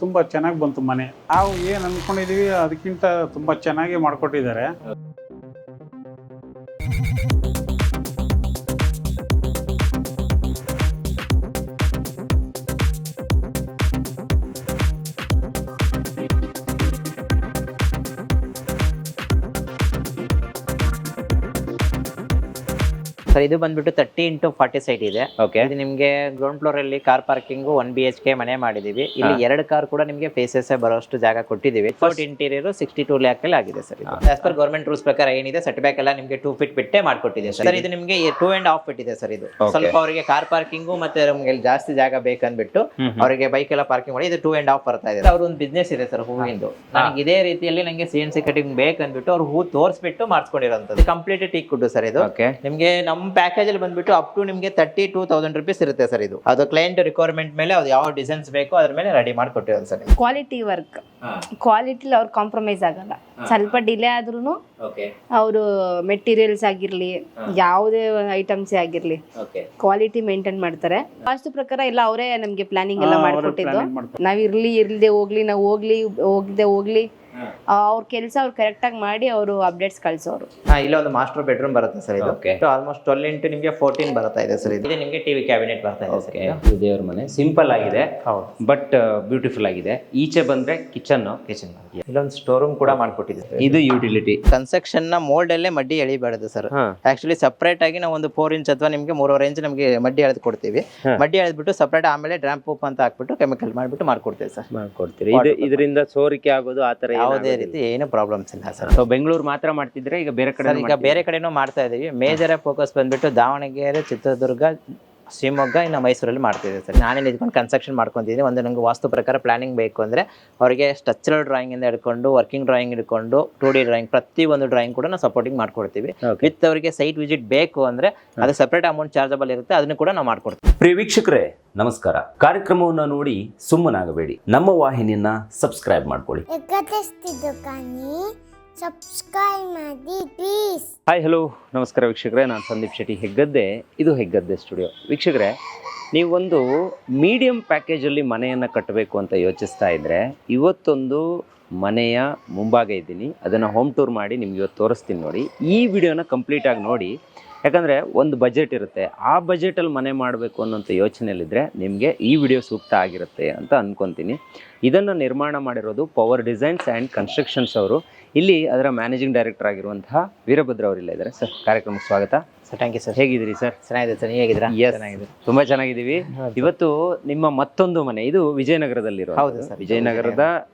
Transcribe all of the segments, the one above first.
ತುಂಬಾ ಚೆನ್ನಾಗಿ ಬಂತು ಮನೆ. ನಾವು ಏನು ಅನ್ಕೊಂಡಿದೀವಿ ಅದಕ್ಕಿಂತ ತುಂಬಾ ಚೆನ್ನಾಗಿ ಮಾಡಿಕೊಟ್ಟಿದ್ದಾರೆ. ಸರ್ ಇದು ಬಂದ್ಬಿಟ್ಟು 30x40 ಸೈಟ್ ಇದೆ. ಓಕೆ. ಇದು ನಿಮಗೆ ಗ್ರೌಂಡ್ ಫ್ಲೋರ್ ಅಲ್ಲಿ ಕಾರ್ ಪಾರ್ಕಿಂಗ್ 1 BHK ಮನೆ ಮಾಡಿದೀವಿ. ಇಲ್ಲಿ 2 ಕಾರ್ ಕೂಡ ನಿಮಗೆ ಫೇಸಸ್ ಬರೋಷ್ಟು ಜಾಗ ಕೊಟ್ಟಿದ್ದೀವಿ. ಫಸ್ಟ್ ಇಂಟೀರಿಯರ್ 62 lakh ಅಲ್ಲಿ ಆಗಿದೆ ಸರ್. ಇದು ಆಸ್ ಪರ್ ಗವರ್ಮೆಂಟ್ ರೂಲ್ಸ್ ಪ್ರಕಾರ ಏನಿದೆ ಸೆಟ್ ಬ್ಯಾಕ್ ಎಲ್ಲ ನಿಮಗೆ 2 feet ಬಿಟ್ಟೆ ಮಾಡ್ಕೊಟ್ಟಿದೆ ಸರ್. ಇದು ನಿಮಗೆ 2.5 feet ಇದೆ ಸರ್. ಇದು ಸ್ವಲ್ಪ ಅವರಿಗೆ ಕಾರ್ ಪಾರ್ಕಿಂಗ್ ಮತ್ತೆ ನಮಗೆ ಜಾಸ್ತಿ ಜಾಗ ಬೇಕಂದ್ಬಿಟ್ಟು ಅವರಿಗೆ ಬೈಕ್ ಎಲ್ಲ ಪಾರ್ಕಿಂಗ್ ಮಾಡಿ ಇದು 2.5 ಬರ್ತಾ ಇದೆ. ಅವ್ರ ಒಂದು ಬಿಸ್ನೆಸ್ ಇದೆ ಸರ್ ಹೂವಿಂದು. ನನಗೆ ಇದೇ ರೀತಿಯಲ್ಲಿ ನಂಗೆ CNC ಕಟಿಂಗ್ ಬೇಕಂದ್ಬಿಟ್ಟು ಅವ್ರು ಹೂ ತೋರಿಸ್ಬಿಟ್ಟು ಮಾಡಿಸ್ಕೊಂಡಿರೋಂಥದ್ದು. ಕಂಪ್ಲೀಟ್ ಟೀಕ್ ಕುಡ್ ಸರ್. ಇದು ನಿಮಗೆ ನಮ್ಮ ಪ್ಯಾಕೇಜ್ ಅಲ್ಲಿ ಬಂದ್ಬಿಟ್ಟು ಅಪ್ ಟು ನಿಮಗೆ 32,000 rupees ಇರುತ್ತೆ ಸರ್. ಇದು ಅದು ಕ್ಲೈಂಟ್ ರಿಕ್ವೈರ್ಮೆಂಟ್ ಮೇಲೆ ಅದು ಯಾವ ಡಿಸೈನ್ಸ್ ಬೇಕೋ ಅದ್ರ ಮೇಲೆ ರೆಡಿ ಮಾಡಿಕೊಟ್ಟಿರೋದು ಸರ್. ಕ್ವಾಲಿಟಿ ವರ್ಕ್, ಕ್ವಾಲಿಟಿಲಿ ಅವ್ರು ಕಾಂಪ್ರಮೈಸ್ ಆಗಲ್ಲ. ಸ್ವಲ್ಪ ಡಿಲೇ ಆದ್ರೂ ಅವರು ಮೆಟೀರಿಯಲ್ಸ್ ಆಗಿರ್ಲಿ ಯಾವುದೇ ಐಟಮ್ಸ್ ಆಗಿರ್ಲಿ ಕ್ವಾಲಿಟಿ ಮೇಂಟೈನ್ ಮಾಡ್ತಾರೆ. ವಾಸ್ತು ಪ್ರಕಾರ ಎಲ್ಲ ಅವರೇ ನಮ್ಗೆ ಪ್ಲಾನಿಂಗ್ ಎಲ್ಲ ಮಾಡ್ಕೊಟ್ಟಿದ್ದು. ನಾವ್ ಇಲ್ದೆ ಹೋಗ್ಲಿ, ನಾವು ಹೋಗ್ಲಿ ಅವ್ರ ಕೆಲಸ ಅವ್ರು ಕರೆಕ್ಟ್ ಆಗಿ ಮಾಡಿ ಅವರು ಅಪ್ಡೇಟ್ಸ್ ಕಳ್ಸೋರು. ಇಲ್ಲ ಒಂದು ಮಾಸ್ಟರ್ ಬೆಡ್ರೂಮ್ ಬರುತ್ತೆ ಸರ್. ಇದು ಆಲ್ಮೋಸ್ಟ್ 12 into ನಿಮಗೆ 14 ಬರ್ತಾ ಇದೆ ಸರ್. ಇದು ನಿಮಗೆ ಟಿವಿ ಕ್ಯಾಬಿನೆಟ್ ಬರ್ತಾ ಇದೆ ಸರ್. ಇದು ದೇವ್ರ ಮನೆ ಸಿಂಪಲ್ ಆಗಿದೆ, ಬಟ್ ಬ್ಯೂಟಿಫುಲ್ ಆಗಿದೆ. ಈಚೆ ಬಂದ್ರೆ ಕಿಚನ್ ಇಲ್ಲೊಂದು ಸ್ಟೋರ್ ರೂಮ್ ಕೂಡ ಮಾಡ್ಕೊಟ್ಟಿದೆ. ಇದು ಯುಟಿಲಿಟಿ. ಕನ್ಸ್ಟ್ರಕ್ಷನ್ ನ ಮೋಲ್ಡ್ ಅಲ್ಲೇ ಮಡ್ಡಿ ಎಳಿಬಾರ್ದು ಸರ್. ಆಕ್ಚುಲಿ ಸಪರೇಟ್ ಆಗಿ ನಾವು ಒಂದು 4 inch ಅಥವಾ ನಿಮಗೆ 3.5 inch ನಮಗೆ ಮಡ್ಡಿ ಎಳೆದು ಕೊಡ್ತೀವಿ. ಮಡ್ಡಿ ಎಳೆದ್ಬಿಟ್ಟು ಸಪರೇಟ್ ಆಮೇಲೆ ಡ್ರಾಮ್ ಪೂಪ್ ಅಂತ ಹಾಕ್ಬಿಟ್ಟು ಕೆಮಿಕಲ್ ಮಾಡ್ಬಿಟ್ಟು ಮಾಡ್ಕೊಡ್ತೀವಿ ಸರ್. ಮಾಡ್ಕೊಡ್ತೀರಿ. ಇದರಿಂದ ಸೋರಿಕೆ ಆಗೋದು ಆತರ ಯಾವುದೇ ರೀತಿ ಏನು ಪ್ರಾಬ್ಲಮ್ಸ್ ಇಲ್ಲ ಸರ್. ಸೊ ಬೆಂಗಳೂರು ಮಾತ್ರ ಮಾಡ್ತಿದ್ರೆ ಈಗ ಬೇರೆ ಕಡೆ ಈಗ ಬೇರೆ ಕಡೆನೂ ಮಾಡ್ತಾ ಇದೀವಿ. ಮೇಜರ್ ಫೋಕಸ್ ಬಂದ್ಬಿಟ್ಟು ದಾವಣಗೆರೆ, ಚಿತ್ರದುರ್ಗ, ಶಿವಮೊಗ್ಗ, ಇನ್ನು ಮೈಸೂರಲ್ಲಿ ಮಾಡ್ತಿದ್ದೆ ಸರ್. ನಾನೇನು ಇದ್ಕೊಂಡು ಕನ್ಸ್ಟ್ರಕ್ಷನ್ ಮಾಡ್ಕೊತಿದ್ದೀನಿ. ಒಂದು ನಂಗೆ ವಾಸ್ತು ಪ್ರಕಾರ ಪ್ಲಾನಿಂಗ್ ಬೇಕು ಅಂದರೆ ಅವರಿಗೆ ಸ್ಟ್ರಕ್ಚರಲ್ ಡ್ರಾಯಿಂಗ್ ಇಂದ ಹಿಡ್ಕೊಂಡು ವರ್ಕಿಂಗ್ ಡ್ರಾಯಿಂಗ್ ಹಿಡ್ಕೊಂಡು 2D ಡ್ರಾಯಿಂಗ್ ಪ್ರತಿ ಒಂದು ಡ್ರಾಯಿಂಗ್ ಕೂಡ ನಾವು ಸಪೋರ್ಟಿಂಗ್ ಮಾಡ್ಕೊಡ್ತೀವಿ. ವಿತ್ ಅವರಿಗೆ ಸೈಟ್ ವಿಸಿಟ್ ಬೇಕು ಅಂದರೆ ಅದು ಸಪ್ರೇಟ್ ಅಮೌಂಟ್ ಚಾರ್ಜಬಲ್ ಇರುತ್ತೆ, ಅದನ್ನು ಕೂಡ ನಾವು ಮಾಡ್ಕೊಡ್ತೀವಿ. ಪ್ರಿಯ ವೀಕ್ಷಕರೇ ನಮಸ್ಕಾರ. ಕಾರ್ಯಕ್ರಮವನ್ನು ನೋಡಿ ಸುಮ್ಮನಾಗಬೇಡಿ, ನಮ್ಮ ವಾಹಿನಿಯನ್ನ ಸಬ್ಸ್ಕ್ರೈಬ್ ಮಾಡ್ಕೊಳ್ಳಿ. ಸಬ್ಸ್ಕ್ರೈಬ್ ಮಾಡಿ ಪ್ಲೀಸ್. ಹಾಯ್ ಹಲೋ ನಮಸ್ಕಾರ ವೀಕ್ಷಕರೇ, ನಾನು ಸಂದೀಪ್ ಶೆಟ್ಟಿ ಹೆಗ್ಗದ್ದೆ. ಇದು ಹೆಗ್ಗದ್ದೆ ಸ್ಟುಡಿಯೋ. ವೀಕ್ಷಕರೇ, ನೀವೊಂದು ಮೀಡಿಯಂ ಪ್ಯಾಕೇಜಲ್ಲಿ ಮನೆಯನ್ನು ಕಟ್ಟಬೇಕು ಅಂತ ಯೋಚಿಸ್ತಾ ಇದ್ದರೆ ಇವತ್ತೊಂದು ಮನೆಯ ಮುಂಭಾಗ ಇದ್ದೀನಿ. ಅದನ್ನು ಹೋಮ್ ಟೂರ್ ಮಾಡಿ ನಿಮ್ಗೆ ಇವತ್ತು ತೋರಿಸ್ತೀನಿ. ನೋಡಿ, ಈ ವಿಡಿಯೋನ ಕಂಪ್ಲೀಟಾಗಿ ನೋಡಿ. ಯಾಕಂದರೆ ಒಂದು ಬಜೆಟ್ ಇರುತ್ತೆ, ಆ ಬಜೆಟಲ್ಲಿ ಮನೆ ಮಾಡಬೇಕು ಅನ್ನೋಂಥ ಯೋಚನೆಯಲ್ಲಿದ್ದರೆ ನಿಮಗೆ ಈ ವಿಡಿಯೋ ಸೂಕ್ತ ಆಗಿರುತ್ತೆ ಅಂತ ಅಂದ್ಕೊತೀನಿ. ಇದನ್ನು ನಿರ್ಮಾಣ ಮಾಡಿರೋದು ಪವರ್ ಡಿಸೈನ್ಸ್ ಆ್ಯಂಡ್ ಕನ್ಸ್ಟ್ರಕ್ಷನ್ಸ್ ಅವರು. ಇಲ್ಲಿ ಅದರ ಮ್ಯಾನೇಜಿಂಗ್ ಡೈರೆಕ್ಟರ್ ಆಗಿರುವಂತಹ ವೀರಭದ್ರ ಅವರಿಲ್ಲ ಇದ್ದಾರೆ. ಸರ್, ಕಾರ್ಯಕ್ರಮಕ್ಕೆ ಸ್ವಾಗತ. Sir, thank you sir. ಹೇಗಿದ್ದೀರಿ ಸರ್? ಚೆನ್ನಾಗಿದೆ ಸರ್, ನೀವು ಹೇಗಿದ್ದೀರಾ? ಚೆನ್ನಾಗಿದೆ, ತುಂಬ ಚೆನ್ನಾಗಿದ್ದೀವಿ. ಇವತ್ತು ನಿಮ್ಮ ಮತ್ತೊಂದು ಮನೆ, ಇದು ವಿಜಯನಗರದಲ್ಲಿರೋ. ಹೌದು ಸರ್, ವಿಜಯನಗರದ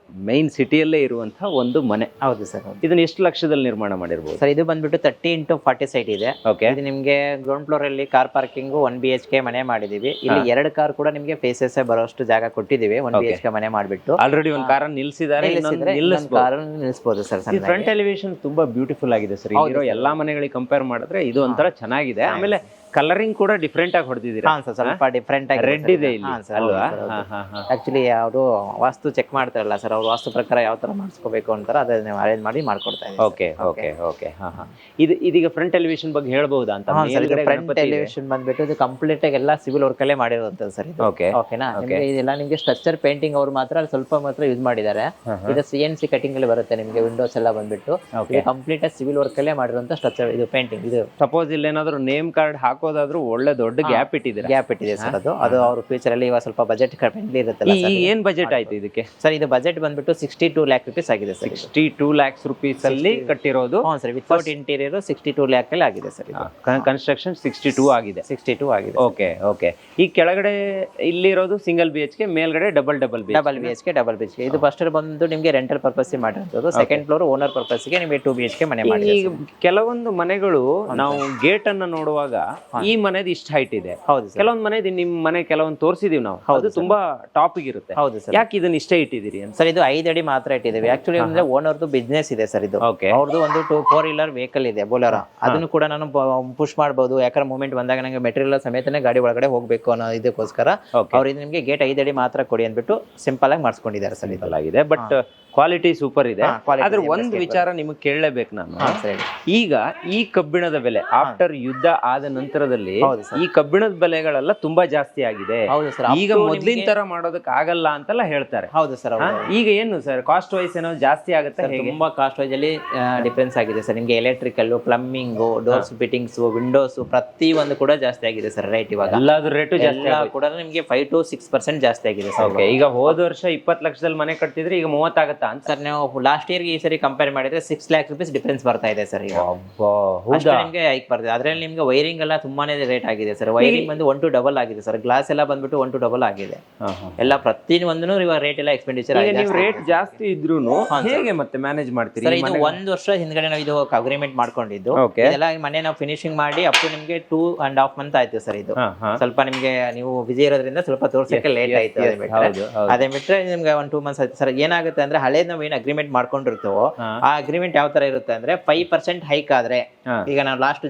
ಮೈನ್ ಸಿಟಿಯಲ್ಲೇ ಇರುವಂತಹ ಒಂದು ಮನೆ. ಹೌದು ಸರ್. ಇದನ್ನ ಎಷ್ಟು ಲಕ್ಷದಲ್ಲಿ ನಿರ್ಮಾಣ ಮಾಡಿರ್ಬೋದು ಸರ್? ಇದು ಬಂದ್ಬಿಟ್ಟು 30x40 ಸೈಟ್ ಇದೆ. ಓಕೆ. ಇದು ನಿಮಗೆ ಗ್ರೌಂಡ್ ಫ್ಲೋರ್ ಅಲ್ಲಿ ಕಾರ್ ಪಾರ್ಕಿಂಗ್ 1 BHK ಮನೆ ಮಾಡಿದೀವಿ. ಇಲ್ಲಿ 2 ಕಾರ್ ಕೂಡ ನಿಮಗೆ ಫೇಸಸ್ ಬರೋಷ್ಟು ಜಾಗ ಕೊಟ್ಟಿದ್ದೀವಿ. 1 BHK ಮನೆ ಮಾಡಿಬಿಟ್ಟು ಆಲ್ರೆಡಿ ಒಂದು ಕಾರನ್ನು ನಿಲ್ಲಿಸಿದ್ದಾರೆ, ನಿಲ್ಲಿಸಬಹುದು ಸರ್. ಫ್ರಂಟ್ ಎಲಿವೇಶನ್ ತುಂಬಾ ಬ್ಯೂಟಿಫುಲ್ ಆಗಿದೆ ಸರ್. ಇಲ್ಲಿರೋ ಎಲ್ಲಾ ಮನೆಗಳಿಗೆ ಕಂಪೇರ್ ಮಾಡಿದ್ರೆ ಇದು ಒಂಥರ ಚೆನ್ನಾಗಿದೆ. ಆಮೇಲೆ ಕಲರಿಂಗ್ ಕೂಡ ಡಿಫ್ರೆಂಟ್ ಆಗಿ ಹೊಡೆದಿದ್ದೀರಾ. ಸ್ವಲ್ಪ ಡಿಫ್ರೆಂಟ್ ಆಗಿ ರೆಡ್ ಇದೆ ಇಲ್ಲಿ ಅಲ್ವಾ? ಆಕ್ಚುಲಿ ಅವರು ವಾಸ್ತು ಚೆಕ್ ಮಾಡ್ತಾರಲ್ಲ ಸರ್, ಅವ್ರು ವಾಸ್ತು ಪ್ರಕಾರ ಯಾವ ತರ ಮಾಡಿಸ್ಕೋಬೇಕು ಅಂತಾರೆ ಅದನ್ನ ಅರೇಂಜ್ ಮಾಡಿ ಮಾಡ್ಕೊಡ್ತಾ ಇದ್ದೀವಿ. Okay okay okay. ಇದೀಗ ಫ್ರಂಟ್ ಎಲಿವೇಶನ್ ಬಗ್ಗೆ ಹೇಳ್ಬಹುದಾ ಅಂತ? ಫ್ರಂಟ್ ಎಲಿವೇಶನ್ ಬಂದ್ಬಿಟ್ಟು ಇದು ಕಂಪ್ಲೀಟ್ ಆಗಿ ಎಲ್ಲ ಸಿವಿಲ್ ವರ್ಕ್ ಅಲ್ಲೇ ಮಾಡಿರುವಂತದ್ದು ಸರ್. ಓಕೆನಾ? ಇದೆಲ್ಲ ನಿಮಗೆ ಸ್ಟ್ರಕ್ಚರ್ ಪೇಂಟಿಂಗ್ ಅವ್ರು ಮಾತ್ರ ಸ್ವಲ್ಪ ಮಾತ್ರ ಯೂಸ್ ಮಾಡಿದ್ದಾರೆ. ಇದು CNC ಕಟಿಂಗ್ ಅಲ್ಲಿ ಬರುತ್ತೆ ನಿಮಗೆ. ವಿಂಡೋಸ್ ಎಲ್ಲ ಬಂದ್ಬಿಟ್ಟು ಕಂಪ್ಲೀಟ್ ಸಿವಿಲ್ ವರ್ಕ್ ಅಲ್ಲೇ ಮಾಡಿರುವಂತ ಸ್ಟ್ರಕ್ಚರ್ ಇದು ಪೇಂಟಿಂಗ್. ಇದು ಸಪೋಸ್ ಇಲ್ಲಿ ಏನಾದ್ರು ನೇಮ್ ಕಾರ್ಡ್ ಹಾಕೋದಾದ್ರೂ ಒಳ್ಳೆ ದೊಡ್ಡ ಗ್ಯಾಪ್ ಇಟ್ಟಿದೆ ಸರ್. ಅದು ಅವ್ರ ಫ್ಯೂಚರ್ ಅಲ್ಲಿ ಇವಾಗ ಸ್ವಲ್ಪ ಬಜೆಟ್ ಕಡಿಮೆ ಇರುತ್ತಲ್ಲ. ಏನ್ ಬಜೆಟ್ ಆಯ್ತು ಇದಕ್ಕೆ ಸರ್? ಇದು ಬಜೆಟ್ ಬಂದ್ಬಿಟ್ಟು 62 lakh rupees ಆಗಿದೆ ಸರ್. 62 lakhs rupees ಅಲ್ಲಿ ಕಟ್ಟಿರೋದು. ಸರ್, ವಿತೌಟ್ ಇಂಟೀರಿಯರ್ 62 lakh ಅಲ್ಲಿ ಆಗಿದೆ ಸರ್. ಕನ್ಸ್ಟ್ರಕ್ಷನ್ 62 ಆಗಿದೆ. 62 ಆಗಿದೆ. Okay okay. ಈ ಕೆಳಗಡೆ ಇಲ್ಲಿರೋದು ಸಿಂಗಲ್ BHK, ಮೇಲ್ಗಡೆ ಡಬಲ್ BHK. ಇದು ಫಸ್ಟ್ ಬಂದು ನಿಮಗೆ ರೆಂಟಲ್ ಪರ್ಪಸ್ ಮಾಡಿರೋದು. ಸೆಕೆಂಡ್ ಫ್ಲೋರ್ ಓನರ್ ಪರ್ಪಸ್ ಗೆ ನಿಮಗೆ 2 BHK ಮನೆ ಮಾಡಿ. ಕೆಲವೊಂದು ಮನೆಗಳು ನಾವು ಗೇಟ್ ಅನ್ನ ನೋಡುವಾಗ ಈ ಮನೆದು ಇಷ್ಟ ಹೈಟ್ ಇದೆ. ಹೌದು. ಕೆಲವೊಂದು ಮನೆ ನಿಮ್ಮ ಮನೆ ಕೆಲವೊಂದು ತೋರಿಸಿದೀವಿ ನಾವು, ಅದು ತುಂಬಾ ಟಾಪ್ ಇರುತ್ತೆ. ಹೌದು ಸರ್. ಯಾಕೆ ಇದನ್ನ ಇಷ್ಟ ಇಟ್ಟಿದ್ದೀರಿ ಅಂತ? ಸರ್, ಇದು 5 ಅಡಿ ಮಾತ್ರ ಇಟ್ಟಿದ್ದೀವಿ. ಆಕ್ಚುಲಿ ಅಂದ್ರೆ ಓನರ್ದು ಬಿಸ್ನೆಸ್ ಇದೆ ಸರ್. ಇದು ಅವ್ರದ್ದು ಒಂದು 4-wheeler ವೆಹಿಕಲ್ ಇದೆ, ಬೋಲರ. ಅದನ್ನು ಕೂಡ ನಾನು ಪುಷ್ ಮಾಡಬಹುದು. ಯಾಕಂದ್ರೆ ಮೂವ್ಮೆಂಟ್ ಬಂದಾಗ ನಂಗೆ ಮೆಟೀರಿಯಲ್ ಸಮೇತನೇ ಗಾಡಿ ಒಳಗಡೆ ಹೋಗ್ಬೇಕು ಅನ್ನೋ ಇದಕ್ಕೋಸ್ಕರ ಅವ್ರು ಇದು ನಿಮಗೆ ಗೇಟ್ 5 ಅಡಿ ಮಾತ್ರ ಕೊಡಿ ಅಂದ್ಬಿಟ್ಟು ಸಿಂಪಲ್ ಆಗಿ ಮಾಡಿಸ್ಕೊಂಡಿದ್ದಾರೆ ಸರ್. ಇದಾಗಿದೆ, ಬಟ್ ಕ್ವಾಲಿಟಿ ಸೂಪರ್ ಇದೆ. ಆದ್ರೆ ಒಂದು ವಿಚಾರ ನಿಮಗೆ ಕೇಳಲೇಬೇಕು ನಾನು. ಈಗ ಈ ಕಬ್ಬಿಣದ ಬೆಲೆ ಆಫ್ಟರ್ ಯುದ್ಧ ಆದ ನಂತರ ನಂತರದಲ್ಲಿ ಹೌದು ಸರ್. ಈ ಕಬ್ಬಿಣದ ಬೆಲೆಗಳೆಲ್ಲ ತುಂಬಾ ಜಾಸ್ತಿ ಆಗಿದೆ. ಹೌದು ಸರ್. ಈಗ ಮೊದ್ಲಿನ ತರ ಮಾಡೋದಕ್ ಆಗಲ್ಲ ಅಂತೆಲ್ಲ ಹೇಳ್ತಾರೆ. ಹೌದು ಸರ್. ಈಗ ಏನು ಸರ್ ಕಾಸ್ಟ್ ವೈಸ್ ಏನೋ ಜಾಸ್ತಿ ಆಗುತ್ತೆ? ತುಂಬಾ ಕಾಸ್ಟ್ ವೈಸ್ ಅಲ್ಲಿ ಡಿಫ್ರೆನ್ಸ್ ಆಗಿದೆ ಸರ್. ನಿಮ್ಗೆ electrical, plumbing, doors fittings, Windows ಪ್ರತಿ ಒಂದು ಕೂಡ ಸರ್ ಆಗಿದೆ ಸರ್ ರೇಟ್. ಇವಾಗ ಎಲ್ಲಾದ್ರ ರೇಟು ಜಾಸ್ತಿ ಕೂಡ ನಿಮ್ಗೆ 5 to 6% ಜಾಸ್ತಿ ಆಗಿದೆ ಸರ್. ಓಕೆ, ಈಗ ಹೋದ ವರ್ಷ 20 ಲಕ್ಷದಲ್ಲಿ ಮನೆ ಕಟ್ತಿದ್ರೆ ಈಗ 30 ಆಗುತ್ತಾ ಅಂತ ಸರ್? ನೀವು ಲಾಸ್ಟ್ ಇಯರ್ ಈ ಸರಿ ಕಂಪೇರ್ ಮಾಡಿದ್ರೆ 6 lakhs rupees ಡಿಫ್ರೆನ್ಸ್ ಬರ್ತಾ ಇದೆ ಸರ್. ಈಗ ನಿಮ್ಗೆ ಹೈಕ್ ಬರ್ತದೆ. ಅದ್ರಲ್ಲಿ ನಿಮ್ಗೆ ವೈರಿಂಗ್ ಎಲ್ಲ ತುಂಬಾನೇ ರೇಟ್ ಆಗಿದೆ ಸರ್. ವೈರಿಂಗ್ ಬಂದು 1 to double ಆಗಿದೆ ಸರ್. ಗ್ಲಾಸ್ ಎಲ್ಲ ಬಂದ್ಬಿಟ್ಟು 1 to double ಆಗಿದೆ. ಎಲ್ಲ ಪ್ರತಿ ಒಂದೂ ಇವಾಗ ರೇಟ್ ಎಲ್ಲ ಎಕ್ಸ್ಪೆಂಡಿಚರ್ ಆಗಿದೆ. ನೀವು ರೇಟ್ ಜಾಸ್ತಿ ಇದ್ರೂನು ಹೇಗೆ ಮತ್ತೆ ಮ್ಯಾನೇಜ್ ಮಾಡ್ತೀರಿ ಸರ್? ಇದು 1 ವರ್ಷ ಹಿಂದ್ಗಡೆ ನಾವು ಇದು ಅಗ್ರಿಮೆಂಟ್ ಮಾಡ್ಕೊಂಡಿದ್ದು. ಇದೆಲ್ಲ ಮನೆ ನಾವು ಫಿನಿಶಿಂಗ್ ಮಾಡಿ ಅಪ್ ಟು ನಿಮ್ಗೆ 2.5 months ಆಯ್ತು ಸರ್. ಇದು ಸ್ವಲ್ಪ ನಿಮ್ಗೆ ನೀವು ಬಿಜಿ ಇರೋದ್ರಿಂದ ಸ್ವಲ್ಪ ತೋರ್ಸಕ್ಕೆ ಲೇಟ್ ಆಯ್ತು. ಅದೇ ಬಿಟ್ರೆ ನಿಮ್ಗೆ 1-2 months ಆಯ್ತು ಸರ್. ಏನಾಗುತ್ತೆ ಅಂದ್ರೆ ಹಳೇದ್ ನಾವು ಏನ್ ಅಗ್ರಿಮೆಂಟ್ ಮಾಡ್ಕೊಂಡಿರ್ತೇವೋ ಆ ಅಗ್ರಿಮೆಂಟ್ ಯಾವ ತರ ಇರುತ್ತೆ ಅಂದ್ರೆ 5% ಹೈಕ್ ಆದ್ರೆ, ಈಗ ನಾವು ಲಾಸ್ಟ್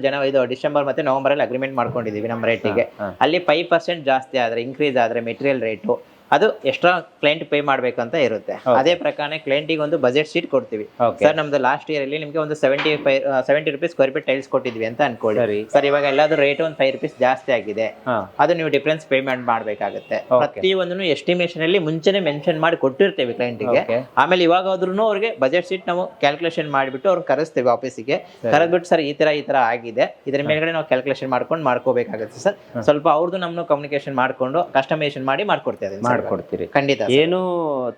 ಡಿಸೆಂಬರ್ ಮತ್ತೆ ನವೆಂಬರ್ ಅಲ್ಲಿ ಅಗ್ರಿಮೆಂಟ್ ಮಾಡ್ಕೊಂಡಿದೀವಿ ನಮ್ಮ ರೇಟಿಗೆ. ಅಲ್ಲಿ 5% ಜಾಸ್ತಿ ಆದ್ರೆ, ಇನ್ಕ್ರೀಸ್ ಆದ್ರೆ ಮೆಟೀರಿಯಲ್ ರೇಟು, ಅದು ಎಕ್ಸ್ಟ್ರಾ ಕ್ಲೈಂಟ್ ಪೇ ಮಾಡ್ಬೇಕಂತ ಇರುತ್ತೆ. ಅದೇ ಪ್ರಕಾರ ಕ್ಲೈಂಟಿಗೆ ಒಂದು ಬಜೆಟ್ ಶೀಟ್ ಕೊಡ್ತೀವಿ ಸರ್. ನಮ್ದು ಲಾಸ್ಟ್ ಇಯರ್ ಅಲ್ಲಿ ನಿಮ್ಗೆ ಒಂದು 70 rupees ಸ್ಕ್ವೇರ್ ಫೀಟ್ ಟೈಲ್ಸ್ ಕೊಟ್ಟಿದ್ವಿ ಅಂತ ಅನ್ಕೊಳ್ಳಿ ಸರ್. ಇವಾಗ ಎಲ್ಲಾದ್ರೂ ರೇಟ್ ಒಂದು 5 rupees ಜಾಸ್ತಿ ಆಗಿದೆ, ಅದು ನೀವು ಡಿಫ್ರೆನ್ಸ್ ಪೇಮೆಂಟ್ ಮಾಡ್ಬೇಕಾಗುತ್ತೆ. ಪ್ರತಿ ಒಂದು ಎಸ್ಟಿಮೇಷನ್ ಅಲ್ಲಿ ಮುಂಚೆನೆ ಮೆನ್ಷನ್ ಮಾಡಿ ಕೊಟ್ಟಿರ್ತೇವೆ ಕ್ಲೈಂಟಿಗೆ. ಆಮೇಲೆ ಇವಾಗ ಆದ್ರೂ ಅವ್ರಿಗೆ ಬಜೆಟ್ ಶೀಟ್ ನಾವು ಕ್ಯಾಲ್ಕುಲೇಷನ್ ಮಾಡಿಬಿಟ್ಟು ಅವ್ರು ಕರೆಸ್ತೇವೆ ಆಫೀಸಿಗೆ. ಕರೆದ್ಬಿಟ್ಟು ಸರ್ ಈ ತರ ಆಗಿದೆ, ಇದ್ರ ಮೇಲ್ಗಡೆ ನಾವು ಕ್ಯಾಲ್ಕುಲೇಷನ್ ಮಾಡ್ಕೋಬೇಕಾಗುತ್ತೆ ಸರ್. ಸ್ವಲ್ಪ ಅವ್ರದ್ದು ನಮ್ಮನ್ನು ಕಮ್ಯುನಿಕೇಶನ್ ಮಾಡ್ಕೊಂಡು ಕಸ್ಟಮೈಸೇಷನ್ ಮಾಡಿ ಮಾಡ್ಕೊಡ್ತೇವೆ. ಕೊಡ್ತೀರಿ ಖಂಡಿತ, ಏನು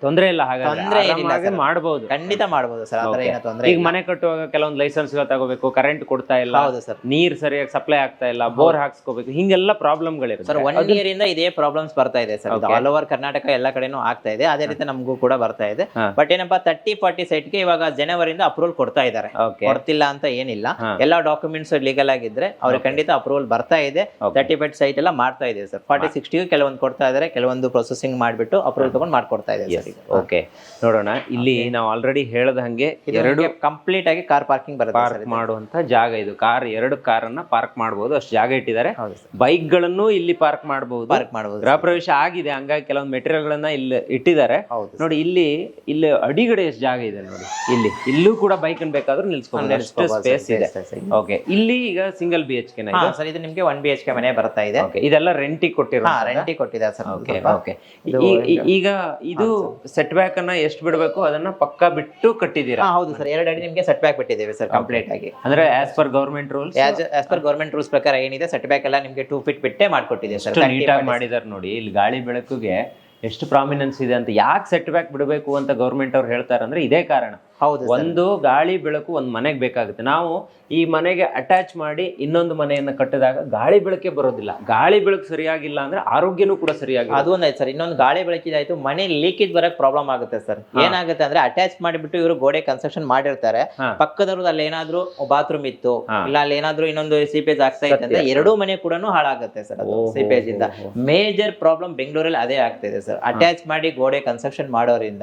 ತೊಂದರೆ ಇಲ್ಲ. ತೊಂದರೆ ಏನಿಲ್ಲ, ಮಾಡಬಹುದು, ಖಂಡಿತ ಮಾಡಬಹುದು ಸರ್. ಆತರ ಏನು ತೊಂದರೆ. ಈಗ ಮನೆ ಕಟ್ಟುವಾಗ ಕೆಲವೊಂದು ಲೈಸೆನ್ಸ್ ತಗೋಬೇಕು, ಕರೆಂಟ್ ಕೊಡ್ತಾ ಇಲ್ಲ, ಹೌದು ಸರ್, ನೀರ್ ಸರಿಯಾಗಿ ಸಪ್ಲೈ ಆಗ್ತಾ ಇಲ್ಲ, ಬೋರ್ ಹಾಕ್ಸ್ಕೋಬೇಕು, ಹಿಂಗೆಲ್ಲ ಪ್ರಾಬ್ಲಮ್ಗಳಿರುತ್ತೆ ಸರ್. 1 year ಇಂದ ಇದೇ ಪ್ರಾಬ್ಲಮ್ಸ್ ಬರ್ತಾ ಇದೆ ಸರ್. ಆಲ್ ಓವರ್ ಕರ್ನಾಟಕ ಎಲ್ಲ ಕಡೆನೂ ಆಗ್ತಾ ಇದೆ. ಅದೇ ರೀತಿ ನಮಗೂ ಕೂಡ ಬರ್ತಾ ಇದೆ. ಬಟ್ ಏನಪ್ಪಾ 30-40 ಸೈಟ್ಗೆ ಇವಾಗ ಜನವರಿಂದ ಅಪ್ರೂವಲ್ ಕೊಡ್ತಾ ಇದ್ದಾರೆ. ಕೊಡ್ತಿಲ್ಲ ಅಂತ ಏನಿಲ್ಲ. ಎಲ್ಲಾ ಡಾಕ್ಯುಮೆಂಟ್ಸ್ ಲೀಗಲ್ ಆಗಿದ್ರೆ ಅವ್ರಿಗೆ ಖಂಡಿತ ಅಪ್ರೂವಲ್ ಬರ್ತಾ ಇದೆ. 35 ಸೈಟ್ ಎಲ್ಲ ಮಾಡ್ತಾ ಇದೆ ಸರ್. 40-60 ಕೆಲವೊಂದು ಕೊಡ್ತಾ ಇದಾರೆ, ಕೆಲವೊಂದು ಪ್ರೊಸೆಸಿಂಗ್ ಮಾಡ್ಬಿಟ್ಟು ಅಪ್ರೂವಲ್ ತಗೊಂಡು ಮಾಡ್ಕೊಡ್ತಾ ಇದೆ ಸರ್. ಓಕೆ, ನೋಡೋಣ. ಇಲ್ಲಿ ನಾವು ಆಲ್ರೆಡಿ ಹೇಳದ ಹಂಗೆ ಎರಡು ಕಂಪ್ಲೀಟ್ ಆಗಿ ಕಾರ್ ಪಾರ್ಕಿಂಗ್ ಬರುತ್ತೆ. ಪಾರ್ಕ್ ಮಾಡುವಂತ ಜಾಗ ಇದು. ಎರಡು ಕಾರನ್ನ ಪಾರ್ಕ್ ಮಾಡಬಹುದು, ಅಷ್ಟು ಜಾಗ ಇಟ್ಟಿದ್ದಾರೆ. ಬೈಕ್ ಗಳನ್ನು ಇಲ್ಲಿ ಪಾರ್ಕ್ ಮಾಡಬಹುದು. ಗೃಹ ಪ್ರವೇಶ ಆಗಿದೆ, ಹಂಗಾಗಿ ಕೆಲವೊಂದು ಮೆಟೀರಿಯಲ್ ಗಳನ್ನ ಇಲ್ಲಿ ಇಟ್ಟಿದ್ದಾರೆ. ನೋಡಿ, ಇಲ್ಲಿ ಅಡಿಗಡೆ ಎಷ್ಟು ಜಾಗ ಇದೆ ನೋಡಿ. ಇಲ್ಲೂ ಕೂಡ ಬೈಕ್ ಅನ್ನು ಬೇಕಾದ್ರೂ ನಿಲ್ಸ್ಕೊಂಡು ಸ್ಪೇಸ್ ಇದೆ. ಓಕೆ, ಇಲ್ಲಿ ಈಗ ಸಿಂಗಲ್ BHK ಸರ್. ಇದು ನಿಮ್ಗೆ 1 BHK ಮನೆ ಬರ್ತಾ ಇದೆ. ಇದೆಲ್ಲ ರೆಂಟಿಗೆ ಕೊಟ್ಟಿದ್ದಾರೆ ಸರ್. ಓಕೆ, ಈಗ ಇದು ಸೆಟ್ ಬ್ಯಾಕ್ ಅನ್ನ ಎಷ್ಟು ಬಿಡಬೇಕು ಅದನ್ನ ಪಕ್ಕ ಬಿಟ್ಟು ಕಟ್ಟಿದೀರಾ? ಹೌದು ಸರ್, 2 ಅಡಿ ನಿಮ್ಗೆ ಸೆಟ್ ಬ್ಯಾಕ್ ಬಿಟ್ಟಿದ್ದೇವೆ ಸರ್ ಕಂಪ್ಲೀಟ್ ಆಗಿ. ಅಂದ್ರೆ as per government rules, as per government rules ಪ್ರಕಾರ ಏನಿದೆ ಸೆಟ್ ಬ್ಯಾಕ್ ಎಲ್ಲ ನಿಮ್ಗೆ 2 feet ಬಿಟ್ಟೆ ಮಾಡ್ಕೊಟ್ಟಿದೆ ಸರ್. ನೀಟಾಗಿ ಮಾಡಿದಾರೆ ನೋಡಿ. ಇಲ್ಲಿ ಗಾಳಿ ಬೆಳಕಿಗೆ ಎಷ್ಟು ಪ್ರಾಮಿನೆನ್ಸ್ ಇದೆ ಅಂತ. ಯಾಕೆ ಸೆಟ್ ಬ್ಯಾಕ್ ಬಿಡಬೇಕು ಅಂತ ಗವರ್ಮೆಂಟ್ ಅವ್ರು ಹೇಳ್ತಾರೆ ಅಂದ್ರೆ ಇದೇ ಕಾರಣ. ಹೌದು, ಒಂದು ಗಾಳಿ ಬೆಳಕು ಒಂದು ಮನೆಗೆ ಬೇಕಾಗುತ್ತೆ. ನಾವು ಈ ಮನೆಗೆ ಅಟ್ಯಾಚ್ ಮಾಡಿ ಇನ್ನೊಂದು ಮನೆಯನ್ನ ಕಟ್ಟಿದಾಗ ಗಾಳಿ ಬೆಳಕೆ ಬರೋದಿಲ್ಲ. ಗಾಳಿ ಬೆಳಕು ಸರಿಯಾಗಿಲ್ಲ ಅಂದ್ರೆ ಆರೋಗ್ಯನೂ ಕೂಡ ಸರಿಯಾಗಿ. ಅದು ಒಂದಾಯ್ತು ಸರ್. ಇನ್ನೊಂದು ಗಾಳಿ ಬೆಳಕಿದಾಯ್ತು, ಮನೆ ಲೀಕೇಜ್ ಬರಕ್ ಪ್ರಾಬ್ಲಮ್ ಆಗುತ್ತೆ ಸರ್. ಏನಾಗುತ್ತೆ ಅಂದ್ರೆ ಅಟ್ಯಾಚ್ ಮಾಡಿಬಿಟ್ಟು ಇವರು ಗೋಡೆ ಕನ್ಸ್ಟ್ರಕ್ಷನ್ ಮಾಡಿರ್ತಾರೆ, ಪಕ್ಕದವ್ರದ್ದು ಅಲ್ಲಿ ಏನಾದ್ರು ಬಾತ್ರೂಮ್ ಇತ್ತು, ಇಲ್ಲ ಅಲ್ಲಿ ಏನಾದ್ರು ಇನ್ನೊಂದು ಸೀಪೇಜ್ ಆಗ್ತಾ ಇದೆ ಅಂದ್ರೆ 2 ಮನೆ ಕೂಡ ಹಾಳಾಗುತ್ತೆ ಸರ್. ಅದು ಸೀಪೇಜ್ ಇಂದ ಮೇಜರ್ ಪ್ರಾಬ್ಲಮ್ ಬೆಂಗಳೂರಲ್ಲಿ ಅದೇ ಆಗ್ತಿದೆ ಸರ್. ಅಟ್ಯಾಚ್ ಮಾಡಿ ಗೋಡೆ ಕನ್ಸ್ಟ್ರಕ್ಷನ್ ಮಾಡೋದ್ರಿಂದ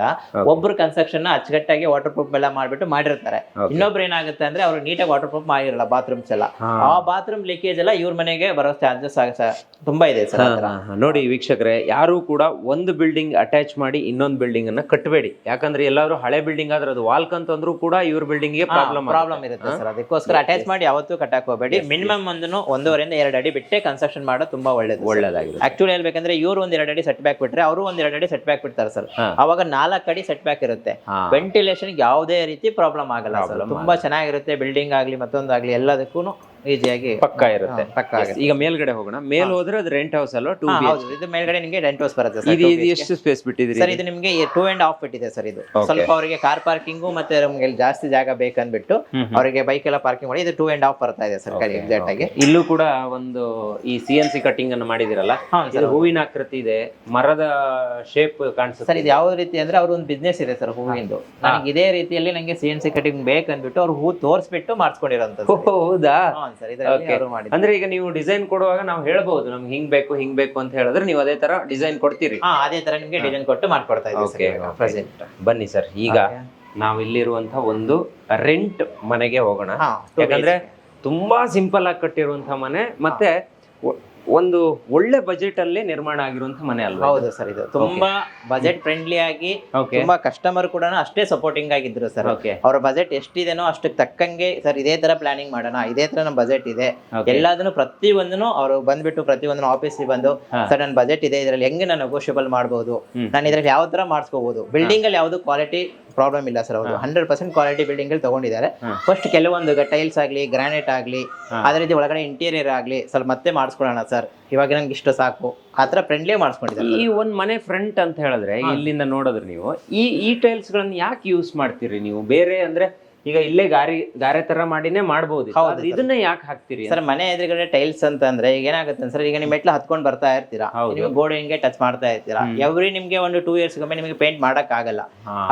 ಒಬ್ರು ಕನ್ಸ್ಟ್ರಕ್ಷನ್ ಅಚ್ಚುಕಟ್ಟಾಗಿ ವಾಟರ್ ಪ್ರೂಫ್ ಎಲ್ಲ ಮಾಡ್ಬಿಟ್ಟು ಮಾಡಿರ್ತಾರೆ. ಇನ್ನೊಬ್ರು ಏನಾಗುತ್ತೆ ಅಂದ್ರೆ ಅವ್ರು ನೀಟಾಗಿ ವಾಟರ್ ಪ್ರೂಫ್ ಮಾಡಿರಲ್ಲ ಬಾತ್ರೂಮ್ಸ್ ಎಲ್ಲ. ಆ ಬಾತ್ರೂಮ್ ಲೀಕೇಜ್ ಎಲ್ಲ ಇವ್ರ ಮನೆಗೆ ಬರೋ ಚಾನ್ಸಸ್ ತುಂಬಾ ಇದೆ ಸರ್. ನೋಡಿ ವೀಕ್ಷಕರೇ, ಯಾರು ಕೂಡ ಒಂದು ಬಿಲ್ಡಿಂಗ್ ಅಟ್ಯಾಚ್ ಮಾಡಿ ಇನ್ನೊಂದು ಬಿಲ್ಡಿಂಗ್ ಅನ್ನ ಕಟ್ಟಬೇಡಿ. ಯಾಕಂದ್ರೆ ಎಲ್ಲಾದ್ರೂ ಹಳೆ ಬಿಲ್ಡಿಂಗ್ ಆದ್ರೆ ಅದು ವಾಲ್ ಕಂತಂದ್ರೂ ಕೂಡ ಇವ್ರ ಬಿಲ್ಡಿಂಗ್ ಗೆ ಪ್ರಾಬ್ಲಮ್ ಇರುತ್ತೆ ಸರ್. ಅದಕ್ಕೋಸ್ಕರ ಅಟ್ಯಾಚ್ ಮಾಡಿ ಯಾವತ್ತೂ ಕಟ್ಟಕ್ ಹೋಗಬೇಡಿ. ಮಿನಿಮಮ್ 1.5 ಇಂದ 2 ಅಡಿ ಬಿಟ್ಟೆ ಕನ್ಸ್ಟ್ರಕ್ಷನ್ ಮಾಡೋದು ತುಂಬಾ ಒಳ್ಳೇದಾಗಿದೆ. ಆಕ್ಚುಲಿ ಹೇಳ್ಬೇಕಂದ್ರೆ ಇವ್ರು 1-2 ಅಡಿ ಸೆಟ್ ಬ್ಯಾಕ್ ಬಿಟ್ರೆ ಅವರು 1-2 ಅಡಿ ಸೆಟ್ ಬ್ಯಾಕ್ ಬಿಡ್ತಾರೆ ಸರ್. ಅವಾಗ 4 ಅಡಿ ಸೆಟ್ ಬ್ಯಾಕ್ ಇರುತ್ತೆ. ವೆಂಟಿಲೇಷನ್ ಯಾವುದೇ ರೀತಿ ಪ್ರಾಬ್ಲಮ್ ಆಗಲ್ಲ ಸರ್. ತುಂಬಾ ಚೆನ್ನಾಗಿರುತ್ತೆ. ಬಿಲ್ಡಿಂಗ್ ಆಗ್ಲಿ ಮತ್ತೊಂದಾಗ್ಲಿ ಎಲ್ಲದಕ್ಕೂ ಈಸಿಯಾಗಿ ಪಕ್ಕ ಇರುತ್ತೆ. ಈಗ ಮೇಲ್ಗಡೆ ಹೋಗೋಣ. ಮೇಲ್ ಹೋದ್ರೆ ಅದು ರೆಂಟ್ ಹೌಸ್ ಅಲ್ವಾ? 2 BHK. ಇದು ಮೇಲ್ಗಡೆ ನಿಮಗೆ ರೆಂಟ್ ಹೌಸ್ ಬರುತ್ತೆ ಸರ್. ಇದು ಎಷ್ಟು ಸ್ಪೇಸ್ ಬಿಟ್ಟಿದ್ರಿ ಸರ್? ಇದು ನಿಮಗೆ 2.5 feet ಇದೆ ಸರ್. ಇದು ಸ್ವಲ್ಪ ಅವರಿಗೆ ಕಾರ್ ಪಾರ್ಕಿಂಗ್ ಮತ್ತೆ ನಮಗೆ ಜಾಸ್ತಿ ಜಾಗ ಬೇಕಂದ್ಬಿಟ್ಟು ಅವರಿಗೆ ಬೈಕ್ ಎಲ್ಲ ಪಾರ್ಕಿಂಗ್ ಮಾಡಿ ಇದು 2.5 ಬರ್ತಾ ಇದೆ ಸರ್ ಎಕ್ಸಾಕ್ಟ್ ಆಗಿ. ಇಲ್ಲೂ ಕೂಡ ಒಂದು ಈ CNC ಕಟಿಂಗ್ ಅನ್ನು ಮಾಡಿದಿರಲ್ಲ, ಹೂವಿನ ಆಕೃತಿ ಇದೆ, ಮರದ ಶೇಪ್ ಕಾಣಿಸುತ್ತೆ ಸರ್. ಇದು ಯಾವ ರೀತಿ ಅಂದ್ರೆ ಅವ್ರ ಒಂದು ಬಿಸ್ನೆಸ್ ಇದೆ ಸರ್ ಹೂವಿಂದು. ನನಗೆ ಇದೇ ರೀತಿಯಲ್ಲಿ ನಂಗೆ CNC ಕಟಿಂಗ್ ಬೇಕಂದ್ಬಿಟ್ಟು ಅವ್ರು ಹೂ ತೋರಿಸ್ಬಿಟ್ಟು ಮಾಡಿಸ್ಕೊಂಡಿರೋಂಥದ್ದು. ಹೌದಾ ಸರ್? ಅಂದ್ರೆ ಈಗ ನೀವು ಡಿಸೈನ್ ಕೊಡುವಾಗ ನಾವು ಹೇಳ್ಬಹುದು ನಮ್ಗೆ ಹಿಂಗ್ ಬೇಕು ಅಂತ ಹೇಳಿದ್ರೆ ನೀವು ಅದೇ ತರ ಡಿಸೈನ್ ಕೊಡ್ತೀರಿ? ಅದೇ ತರ ನಿಮ್ಗೆ ಡಿಸೈನ್ ಕೊಟ್ಟು ಮಾಡ್ಕೊಡ್ತಾ ಇದ್ದೀವಿ. ಬನ್ನಿ ಸರ್, ಈಗ ನಾವು ಇಲ್ಲಿರುವಂತ ಒಂದು ರೆಂಟ್ ಮನೆಗೆ ಹೋಗೋಣ. ಯಾಕಂದ್ರೆ ತುಂಬಾ ಸಿಂಪಲ್ ಆಗಿ ಕಟ್ಟಿರುವಂತ ಮನೆ, ಮತ್ತೆ ಒಂದು ಒಳ್ಳೆ ಬಜೆಟ್ ಅಲ್ಲೇ ನಿರ್ಮಾಣ ಆಗಿರುವಂತ ಮನೆ ಅಲ್ವಾ? ಹೌದು ಸರ್, ಇದು ತುಂಬಾ ಬಜೆಟ್ ಫ್ರೆಂಡ್ಲಿ ಆಗಿ Okay. ತುಂಬಾ ಕಸ್ಟಮರ್ ಕೂಡ ಅಷ್ಟೇ ಸಪೋರ್ಟಿಂಗ್ ಆಗಿದ್ರು ಸರ್. Okay. ಅವ್ರ ಬಜೆಟ್ ಎಷ್ಟಿದೆನೋ ಅಷ್ಟಕ್ಕೆ ತಕ್ಕಂಗೆ ಸರ್ ಇದೇ ತರ ಪ್ಲಾನಿಂಗ್ ಮಾಡೋಣ, ಇದೇ ತರ ನಮ್ಮ ಬಜೆಟ್ ಇದೆ, ಎಲ್ಲದನ್ನು ಪ್ರತಿಯೊಂದನ್ನು ಅವರು ಬಂದ್ಬಿಟ್ಟು ಪ್ರತಿಯೊಂದನ್ನು ಆಫೀಸಿಗೆ ಬಂದು ಸರ್ ನನ್ನ ಬಜೆಟ್ ಇದೆ, ಇದರಲ್ಲಿ ಹೆಂಗೆ ನಾನು ನೆಗೋಷಿಯಬಲ್ ಮಾಡ್ಬೋದು, ನಾನು ಇದ್ರಲ್ಲಿ ಯಾವ ತರ ಮಾಡಿಸ್ಕೋಬಹುದು, ಬಿಲ್ಡಿಂಗ್ ಅಲ್ಲಿ ಯಾವ್ದು ಕ್ವಾಲಿಟಿ ಪ್ರಾಬ್ಲಮ್ ಇಲ್ಲ ಸರ್. ಅವರು 100% ಕ್ವಾಲಿಟಿ ಬಿಲ್ಡಿಂಗ್ ಅಲ್ಲಿ ತಗೊಂಡಿದ್ದಾರೆ. ಫಸ್ಟ್ ಕೆಲವೊಂದು ಟೈಲ್ಸ್ ಆಗ್ಲಿ, ಗ್ರಾನೈಟ್ ಆಗ್ಲಿ, ಅದೇ ರೀತಿ ಒಳಗಡೆ ಇಂಟೀರಿಯರ್ ಆಗ್ಲಿ ಸ್ವಲ್ಪ ಮತ್ತೆ ಮಾಡಿಸ್ಕೊಳ್ಳೋಣ ಸರ್, ಇವಾಗ ನಂಗೆ ಇಷ್ಟು ಸಾಕು, ಆತರ ಫ್ರೆಂಡ್ಲಿ ಮಾಡಿಸ್ಕೊಂಡಿದ್ದಾರೆ. ಈ ಒಂದ್ ಮನೆ ಫ್ರಂಟ್ ಅಂತ ಹೇಳಿದ್ರೆ ಇಲ್ಲಿಂದ ನೋಡಿದ್ರೆ ನೀವು ಈ ಟೈಲ್ಸ್ ಗಳನ್ನ ಯಾಕೆ ಯೂಸ್ ಮಾಡ್ತೀರಿ ನೀವು? ಬೇರೆ ಅಂದ್ರೆ ಈಗ ಇಲ್ಲೇ ಗಾರೆ ತರ ಮಾಡಿನೇ ಮಾಡ್ಬೋದು, ಇದನ್ನ ಯಾಕೆ ಹಾಕ್ತಿರಿ ಸರ್? ಮನೆ ಎದುರುಗಡೆ ಟೈಲ್ಸ್ ಅಂತ ಅಂದ್ರೆ ಈಗ ಏನಾಗುತ್ತೆ ಸರ್, ಈಗ ನೀವು ಮೆಟ್ಲು ಹತ್ಕೊಂಡು ಬರ್ತಾ ಇರ್ತೀರಾ, ನೀವು ಗೋಡೆ ಹಿಂಗೆ ಟಚ್ ಮಾಡ್ತಾ ಇರ್ತೀರಾ, ಎವ್ರಿ ನಿಮ್ಗೆ ಒಂದು 2 years ಒಮ್ಮೆ ನಿಮಗೆ ಪೇಂಟ್ ಮಾಡಕ್ ಆಗಲ್ಲ,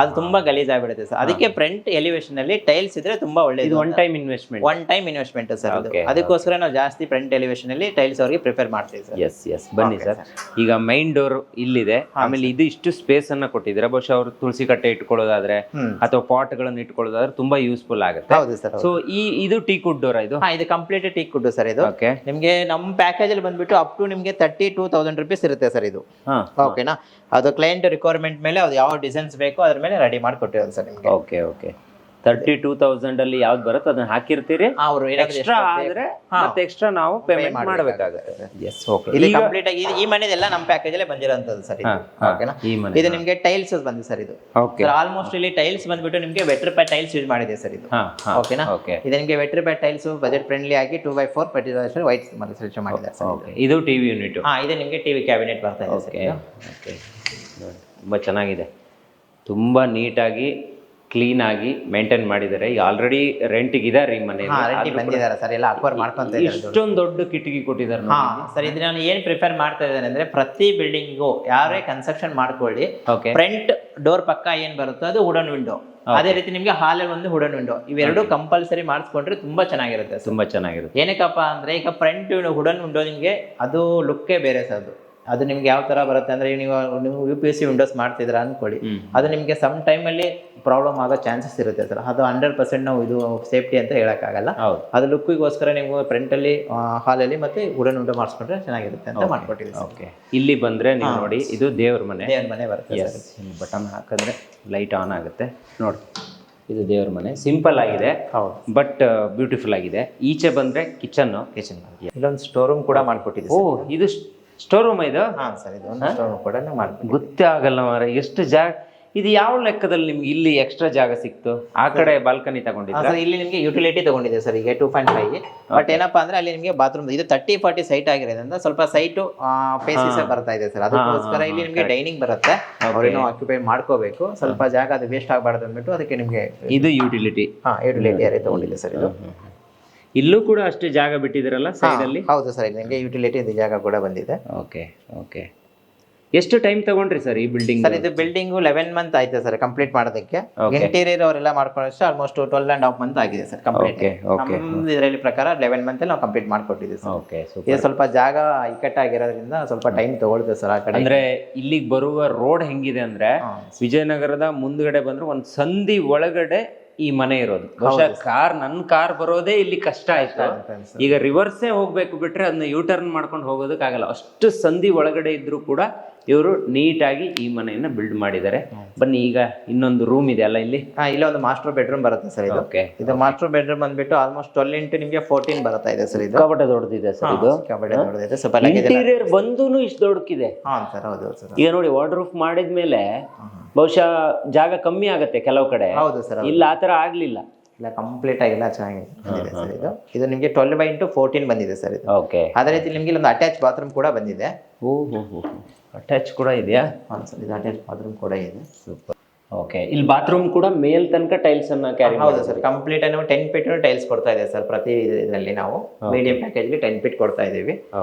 ಅದು ತುಂಬಾ ಗಲೀಜ್ ಆಗ್ಬಿಡುತ್ತೆ ಸರ್. ಅದಕ್ಕೆ ಫ್ರಂಟ್ ಎಲಿವೇಶನ್ ಅಲ್ಲಿ ಟೈಲ್ಸ್ ಇದ್ರೆ ತುಂಬಾ ಒಳ್ಳೇದು. One time investment sir. ಅದಕ್ಕೋಸ್ಕರ ನಾವು ಜಾಸ್ತಿ ಫ್ರಂಟ್ ಎಲಿವೇಶನ್ ಅಲ್ಲಿ ಟೈಲ್ಸ್ ಅವ್ರಿಗೆ ಪ್ರಿಫೇರ್ ಮಾಡ್ತೀವಿ ಸರ್. ಎಸ್ ಬನ್ನಿ ಸರ್. ಈಗ ಮೈನ್ ಡೋರ್ ಇಲ್ಲಿದೆ, ಆಮೇಲೆ ಇದು ಇಷ್ಟು ಸ್ಪೇಸ್ ಅನ್ನ ಕೊಟ್ಟಿದ್ರೆ ಬಹುಶಃ ಅವರು ತುಳಸಿ ಕಟ್ಟೆ ಇಟ್ಕೊಳ್ಳೋದಾದ್ರೆ ಅಥವಾ ಪಾಟ್ ಗಳನ್ನ ಇಟ್ಕೊಳ್ಳೋದಾದ್ರೆ ತುಂಬಾ ಯೂಸ್ಫುಲ್ ಆಗುತ್ತೆ. ಹೌದು ಸರ್. ಸೊ ಇದು ಟೀಕ್ ವುಡ್ ಡೋರ್ ಇದು? ಇದು ಕಂಪ್ಲೀಟ್ ಟೀಕ್ ವುಡ್ ಸರ್. ಇದು ನಿಮ್ಗೆ ನಮ್ಮ ಪ್ಯಾಕೇಜ್ ಅಲ್ಲಿ ಬಂದ್ಬಿಟ್ಟು ಅಪ್ ಟು ನಿಮ್ಗೆ 32,000 rupees ಇರುತ್ತೆ ಸರ್ ಇದು. ಓಕೆನಾ? ಅದು ಕ್ಲೈಂಟ್ ರಿಕ್ವೈರ್ಮೆಂಟ್ ಮೇಲೆ ಅದು ಯಾವ ಡಿಸೈನ್ಸ್ ಬೇಕೋ ಅದ್ರ ಮೇಲೆ ರೆಡಿ ಮಾಡ್ಕೊಟ್ಟಿರೋದು ಸರ್ ನಿಮ್ಗೆ. ಓಕೆ 32,000 ಅಲ್ಲಿ ಯಾವ್ದು ಬರುತ್ತೆ ಅದನ್ನ ಹಾಕಿರ್ತೀರಿ, ಅವರು ಎಕ್ಸ್ಟ್ರಾ ಆದ್ರೆ ಮತ್ತೆ ಎಕ್ಸ್ಟ್ರಾ ನಾವು ಪೇಮೆಂಟ್ ಮಾಡಬೇಕಾಗುತ್ತೆ. Yes okay. ಇದು ಕಂಪ್ಲೀಟ್ ಆಗಿ ಈ ಮನೆದೆಲ್ಲ ನಮ್ಮ ಪ್ಯಾಕೇಜ್ ಅಲ್ಲೇ ಬಂದಿರೋಂಥದ್ದು ಸರ್ ಇದು. ಓಕೆನಾ? ಇದು ನಿಮ್ಗೆ ಟೈಲ್ಸ್ ಬಂದಿದೆ ಸರ್. ಇದು ಆಲ್ಮೋಸ್ಟ್ ಇಲ್ಲಿ ಟೈಲ್ಸ್ ಬಂದ್ಬಿಟ್ಟು ನಿಮ್ಗೆ ವೆಟ್ರಿಫೈ ಟೈಲ್ಸ್ ಯೂಸ್ ಮಾಡಿದೆ ಸರ್ ಇದು. ಓಕೆನಾ? ಇದು ನಿಮ್ಗೆ ವೆಟ್ರಿಫೈ ಟೈಲ್ಸ್ ಬಜೆಟ್ ಫ್ರೆಂಡ್ಲಿ ಆಗಿ 2x4 ಪರ್ಟಿಕ್ಯುಲರ್ ವೈಟ್ ಸೆಲೆಕ್ಷನ್ ಮಾಡಿದ್ದಾರೆ ಸರ್. ಇದು ಟಿವಿ ಯೂನಿಟ್. ಇದು ನಿಮ್ಗೆ ಟಿವಿ ಕ್ಯಾಬಿನೆಟ್ ಬರ್ತಾ ಇದೆ ಸರ್. ಓಕೆ ತುಂಬಾ ಚೆನ್ನಾಗಿದೆ, ತುಂಬಾ ನೀಟಾಗಿ ಕ್ಲೀನ್ ಆಗಿ ಮೇಂಟೈನ್ ಮಾಡಿದ್ದಾರೆ. ಈಗ ಆಲ್ರೆಡಿ ರೆಂಟಿಗೆ ಇದಾರೆ ಈ ಮನೆ, ಬಂದಿದ್ದಾರೆ ಸರ್, ಎಲ್ಲ ಅಕ್ವೈರ್ ಮಾಡ್ಕೊಂತ ಇದ್ದಾರೆ. ಇಷ್ಟೊಂದು ದೊಡ್ಡ ಕಿಟಕಿ ಕೊಟ್ಟಿದ್ದಾರೆ ಸರ್. ಇದು ನಾನು ಏನ್ ಪ್ರಿಫರ್ ಮಾಡ್ತಾ ಇದ್ದೇನೆ ಅಂದ್ರೆ ಪ್ರತಿ ಬಿಲ್ಡಿಂಗಿಗೂ ಯಾರೇ ಕನ್ಸ್ಟ್ರಕ್ಷನ್ ಮಾಡ್ಕೊಳ್ಳಿ, ಫ್ರಂಟ್ ಡೋರ್ ಪಕ್ಕ ಏನ್ ಬರುತ್ತೋ ಅದು ವುಡನ್ ವಿಂಡೋ, ಅದೇ ರೀತಿ ನಿಮ್ಗೆ ಹಾಲಲ್ಲಿ ಒಂದು ವುಡನ್ ವಿಂಡೋ, ಇವೆರಡು ಕಂಪಲ್ಸರಿ ಮಾಡಿಸ್ಕೊಂಡ್ರೆ ತುಂಬಾ ಚೆನ್ನಾಗಿರುತ್ತೆ. ತುಂಬಾ ಚೆನ್ನಾಗಿರುತ್ತೆ. ಏನಕ್ಕಪ್ಪ ಅಂದ್ರೆ ಈಗ ಫ್ರಂಟ್ ವುಡನ್ ವಿಂಡೋ ನಿಮ್ಗೆ ಅದು ಲುಕ್ಕೇ ಬೇರೆ ಸರ್. ಅದು ನಿಮ್ಗೆ ಯಾವ ತರ ಬರುತ್ತೆ ಅಂದ್ರೆ ನೀವು UPVC ವಿಂಡೋಸ್ ಮಾಡ್ತಿದ್ರ ಅನ್ಕೊಳ್ಳಿ, ಅದು ನಿಮ್ಗೆ ಸಮ್ ಟೈಮ್ ಅಲ್ಲಿ ಪ್ರಾಬ್ಲಮ್ ಆಗೋ ಚಾನ್ಸಸ್ ಇರುತ್ತೆ ಸರ್. ಅದು 100% ನಾವು ಇದು ಸೇಫ್ಟಿ ಅಂತ ಹೇಳಕ್ಕಾಗಲ್ಲ. ಅದು ಲುಕ್ಕಿಗೋಸ್ಕರ ನೀವು ಫ್ರಂಟ್ ಅಲ್ಲಿ ಹಾಲಲ್ಲಿ ಮತ್ತೆ ವುಡನ್ ವಿಂಡೋ ಮಾಡಿಸ್ಕೊಂಡ್ರೆ ಚೆನ್ನಾಗಿರುತ್ತೆ ಅಂತ ಮಾಡ್ಕೊಟ್ಟಿದ್ದೀವಿ. ಓಕೆ, ಇಲ್ಲಿ ಬಂದ್ರೆ ನೀವು ನೋಡಿ ಇದು ದೇವ್ರ ಮನೆ ಬರುತ್ತೆ. ಬಟನ್ ಹಾಕಿದ್ರೆ ಲೈಟ್ ಆನ್ ಆಗುತ್ತೆ ನೋಡಿ. ಇದು ದೇವ್ರ ಮನೆ, ಸಿಂಪಲ್ ಆಗಿದೆ ಬಟ್ ಬ್ಯೂಟಿಫುಲ್ ಆಗಿದೆ. ಈಚೆ ಬಂದ್ರೆ ಕಿಚನ್ ಇಲ್ಲೊಂದು ಸ್ಟೋರ್ ರೂಮ್ ಕೂಡ ಮಾಡ್ಕೊಟ್ಟಿದ್ದೀವಿ. ಓ, ಇದು ಸ್ಟೋರ್ ರೂಮ್ ಇದು? ಸರ್, ಇದು ಒಂದು ಸ್ಟೋರ್ ರೂಮ್ ಕೂಡ ಮಾಡ್ಕೊಟ್ಟಿದ್ದೀವಿ. ಗೊತ್ತೇ ಆಗಲ್ಲ ಮಾರ ಎಷ್ಟು ಜಾಗ ಇದು. ಯಾವ ಲೆಕ್ಕದಲ್ಲಿ ನಿಮ್ಗೆ ಇಲ್ಲಿ ಎಕ್ಸ್ಟ್ರಾ ಜಾಗ ಸಿಕ್ತು? ಆ ಕಡೆ ಬಾಲ್ಕನಿ ತಗೊಂಡಿದ್ದೀರಾ? ಇಲ್ಲಿ ನಿಮ್ಗೆ ಯುಟಿಲಿಟಿ ತಗೊಂಡಿದೆ ಸರ್, ಈಗ 2.5. ಬಟ್ ಏನಪ್ಪಾ ಅಂದ್ರೆ ಅಲ್ಲಿ ನಿಮ್ಗೆ ಬಾತ್ರೂಮ್ ಇದು 30-40 ಸೈಟ್ ಆಗಿರೋದ್ರಿಂದ ಸ್ವಲ್ಪ ಸೈಟ್ ಫೇಸಸ್ ಬರ್ತಾ ಇದೆ ಸರ್. ಅದಕ್ಕೋಸ್ಕರ ಇಲ್ಲಿ ನಿಮ್ಗೆ ಡೈನಿಂಗ್ ಬರುತ್ತೆ, ಅವ್ರೇನೋ ಆಕ್ಯುಪೈ ಮಾಡ್ಕೋಬೇಕು, ಸ್ವಲ್ಪ ಜಾಗ ಅದು ವೇಸ್ಟ್ ಆಗಬಾರ್ದು ಅಂದ್ಬಿಟ್ಟು ಅದಕ್ಕೆ ನಿಮ್ಗೆ ಇದು ಯುಟಿಲಿಟಿ ಏರಿಯಾ ತಗೊಂಡಿದೆ ಸರ್. ಇದು ಇಲ್ಲೂ ಕೂಡ ಅಷ್ಟು ಜಾಗ ಬಿಟ್ಟಿದ್ದೀರಲ್ಲ ಸೈಡ್ ಅಲ್ಲಿ? ಹೌದು ಸರ್, ನಿಮಗೆ ಯುಟಿಲಿಟಿ ಜಾಗ ಕೂಡ ಬಂದಿದೆ. ಓಕೆ ಎಷ್ಟು ಟೈಮ್ ತಗೊಂಡ್ರಿ ಸರ್ ಈ ಬಿಲ್ಡಿಂಗ್? ಸರ್, ಇದು ಬಿಲ್ಡಿಂಗ್ 11 months ಆಯ್ತು ಸರ್ ಕಂಪ್ಲೀಟ್ ಮಾಡೋದಕ್ಕೆ. ಇಂಟೀರಿಯರ್ ಅವರೆಲ್ಲ ಮಾಡ್ಕೊಳ್ಳೋಷ್ಟು ಆಲ್ಮೋಸ್ಟ್ 12.5 months ಆಗಿದೆ ಸರ್ ಕಂಪ್ಲೀಟ್. ಇದರಲ್ಲಿ ಪ್ರಕಾರ 11 months ಅಲ್ಲಿ ನಾವು ಕಂಪ್ಲೀಟ್ ಮಾಡ್ಕೊಟ್ಟಿದ್ದೀವಿ ಸರ್. ಇದು ಸ್ವಲ್ಪ ಜಾಗ ಇಕ್ಕಟ್ಟಾಗಿರೋದ್ರಿಂದ ಸ್ವಲ್ಪ ಟೈಮ್ ತಗೊಳ್ತೇವೆ ಸರ್. ಆ ಕಡೆ ಅಂದ್ರೆ ಇಲ್ಲಿಗೆ ಬರುವ ರೋಡ್ ಹೆಂಗಿದೆ ಅಂದ್ರೆ ವಿಜಯನಗರದ ಮುಂದ್ಗಡೆ ಬಂದ್ರೆ ಒಂದ್ ಸಂಧಿ ಒಳಗಡೆ ಈ ಮನೆ ಇರೋದು. ನನ್ನ ಕಾರ್ ಬರೋದೇ ಇಲ್ಲಿ ಕಷ್ಟ ಆಯ್ತು. ಈಗ ರಿವರ್ಸೇ ಹೋಗ್ಬೇಕು ಬಿಟ್ರೆ ಅದನ್ನ ಯೂಟರ್ನ್ ಮಾಡ್ಕೊಂಡು ಹೋಗೋದಕ್ಕಾಗಲ್ಲ, ಅಷ್ಟು ಸಂಧಿ ಒಳಗಡೆ ಇದ್ರು ಕೂಡ ಇವರು ನೀಟಾಗಿ ಈ ಮನೆಯನ್ನ ಬಿಲ್ಡ್ ಮಾಡಿದ್ದಾರೆ. ಬನ್ನಿ, ಈಗ ಇನ್ನೊಂದು ರೂಮ್ ಇದೆ ಅಲ್ಲ ಇಲ್ಲಿ? ಇಲ್ಲ ಒಂದು ಮಾಸ್ಟರ್ ಬೆಡ್ರೂಮ್ ಬರುತ್ತೆ ಸರ್. ಇದು ಮಾಸ್ಟರ್ ಬೆಡ್ರೂಮ್ ಬಂದ್ಬಿಟ್ಟು ಆಲ್ಮೋಸ್ಟ್ 12 into ನಿಮಗೆ 14 ಬರ್ತಾ ಇದೆ ಸರ್. ಇದು ಕಬಡ ದೊಡ್ಡದಿದೆ ಸರ್. ಇದು ಕಬಡ ದೊಡ್ಡದಿದೆ, ಸ್ವಲ್ಪ ಇಂಟೀರಿಯರ್ ಬಂದೂನು ಇಷ್ಟು ದೊಡ್ಡಕ್ಕಿದೆ. ಸರ್ ಹೌದು ಸರ್. ಈಗ ನೋಡಿ ವಾರ್ಡ್ರೂಫ್ ಮಾಡಿದ್ಮೇಲೆ ಬಹುಶಃ ಜಾಗ ಕಮ್ಮಿ ಆಗತ್ತೆ ಕೆಲವು ಕಡೆ. ಹೌದು ಸರ್. ಇಲ್ಲ ಆತರ ಆಗ್ಲಿಲ್ಲ, ಇಲ್ಲ ಕಂಪ್ಲೀಟ್ ಆಗಿಲ್ಲ, ಚೆನ್ನಾಗಿದೆ ಸರ್. ಇದು ನಿಮಗೆ 12 into 14 ಬಂದಿದೆ ಸರ್. ಇದು ಓಕೆ. ಅದೇ ರೀತಿ ನಿಮಗೆ ಒಂದು ಅಟ್ಯಾಚ್ ಬಾತ್ರೂಮ್ ಕೂಡ ಬಂದಿದೆ. ಅಟ್ಯಾಚ್ ಕೂಡ ಇದೆಯಾ? ಸರ್, ಇದು ಅಟ್ಯಾಚ್ ಬಾತ್ರೂಮ್ ಕೂಡ ಇದೆ. ಸೂಪರ್. ಓಕೆ, ಇಲ್ಲಿ ಬಾತ್ರೂಮ್ ಕೂಡ ಮೇಲ್ ತನಕ ಟೈಲ್ಸ್ ಅನ್ನ ಕ್ಯಾರಿ? ಹೌದು ಸರ್, ಕಂಪ್ಲೀಟ್ ನಾವು 10 feet ಟೈಲ್ಸ್ ಕೊಡ್ತಾ ಇದೆ ಸರ್. ಪ್ರತಿ ಇದರಲ್ಲಿ ನಾವು ಮೀಡಿಯಂ ಪ್ಯಾಕೇಜ್ ಗೆ 10 feet ಕೊಡ್ತಾ ಇದೀವಿ.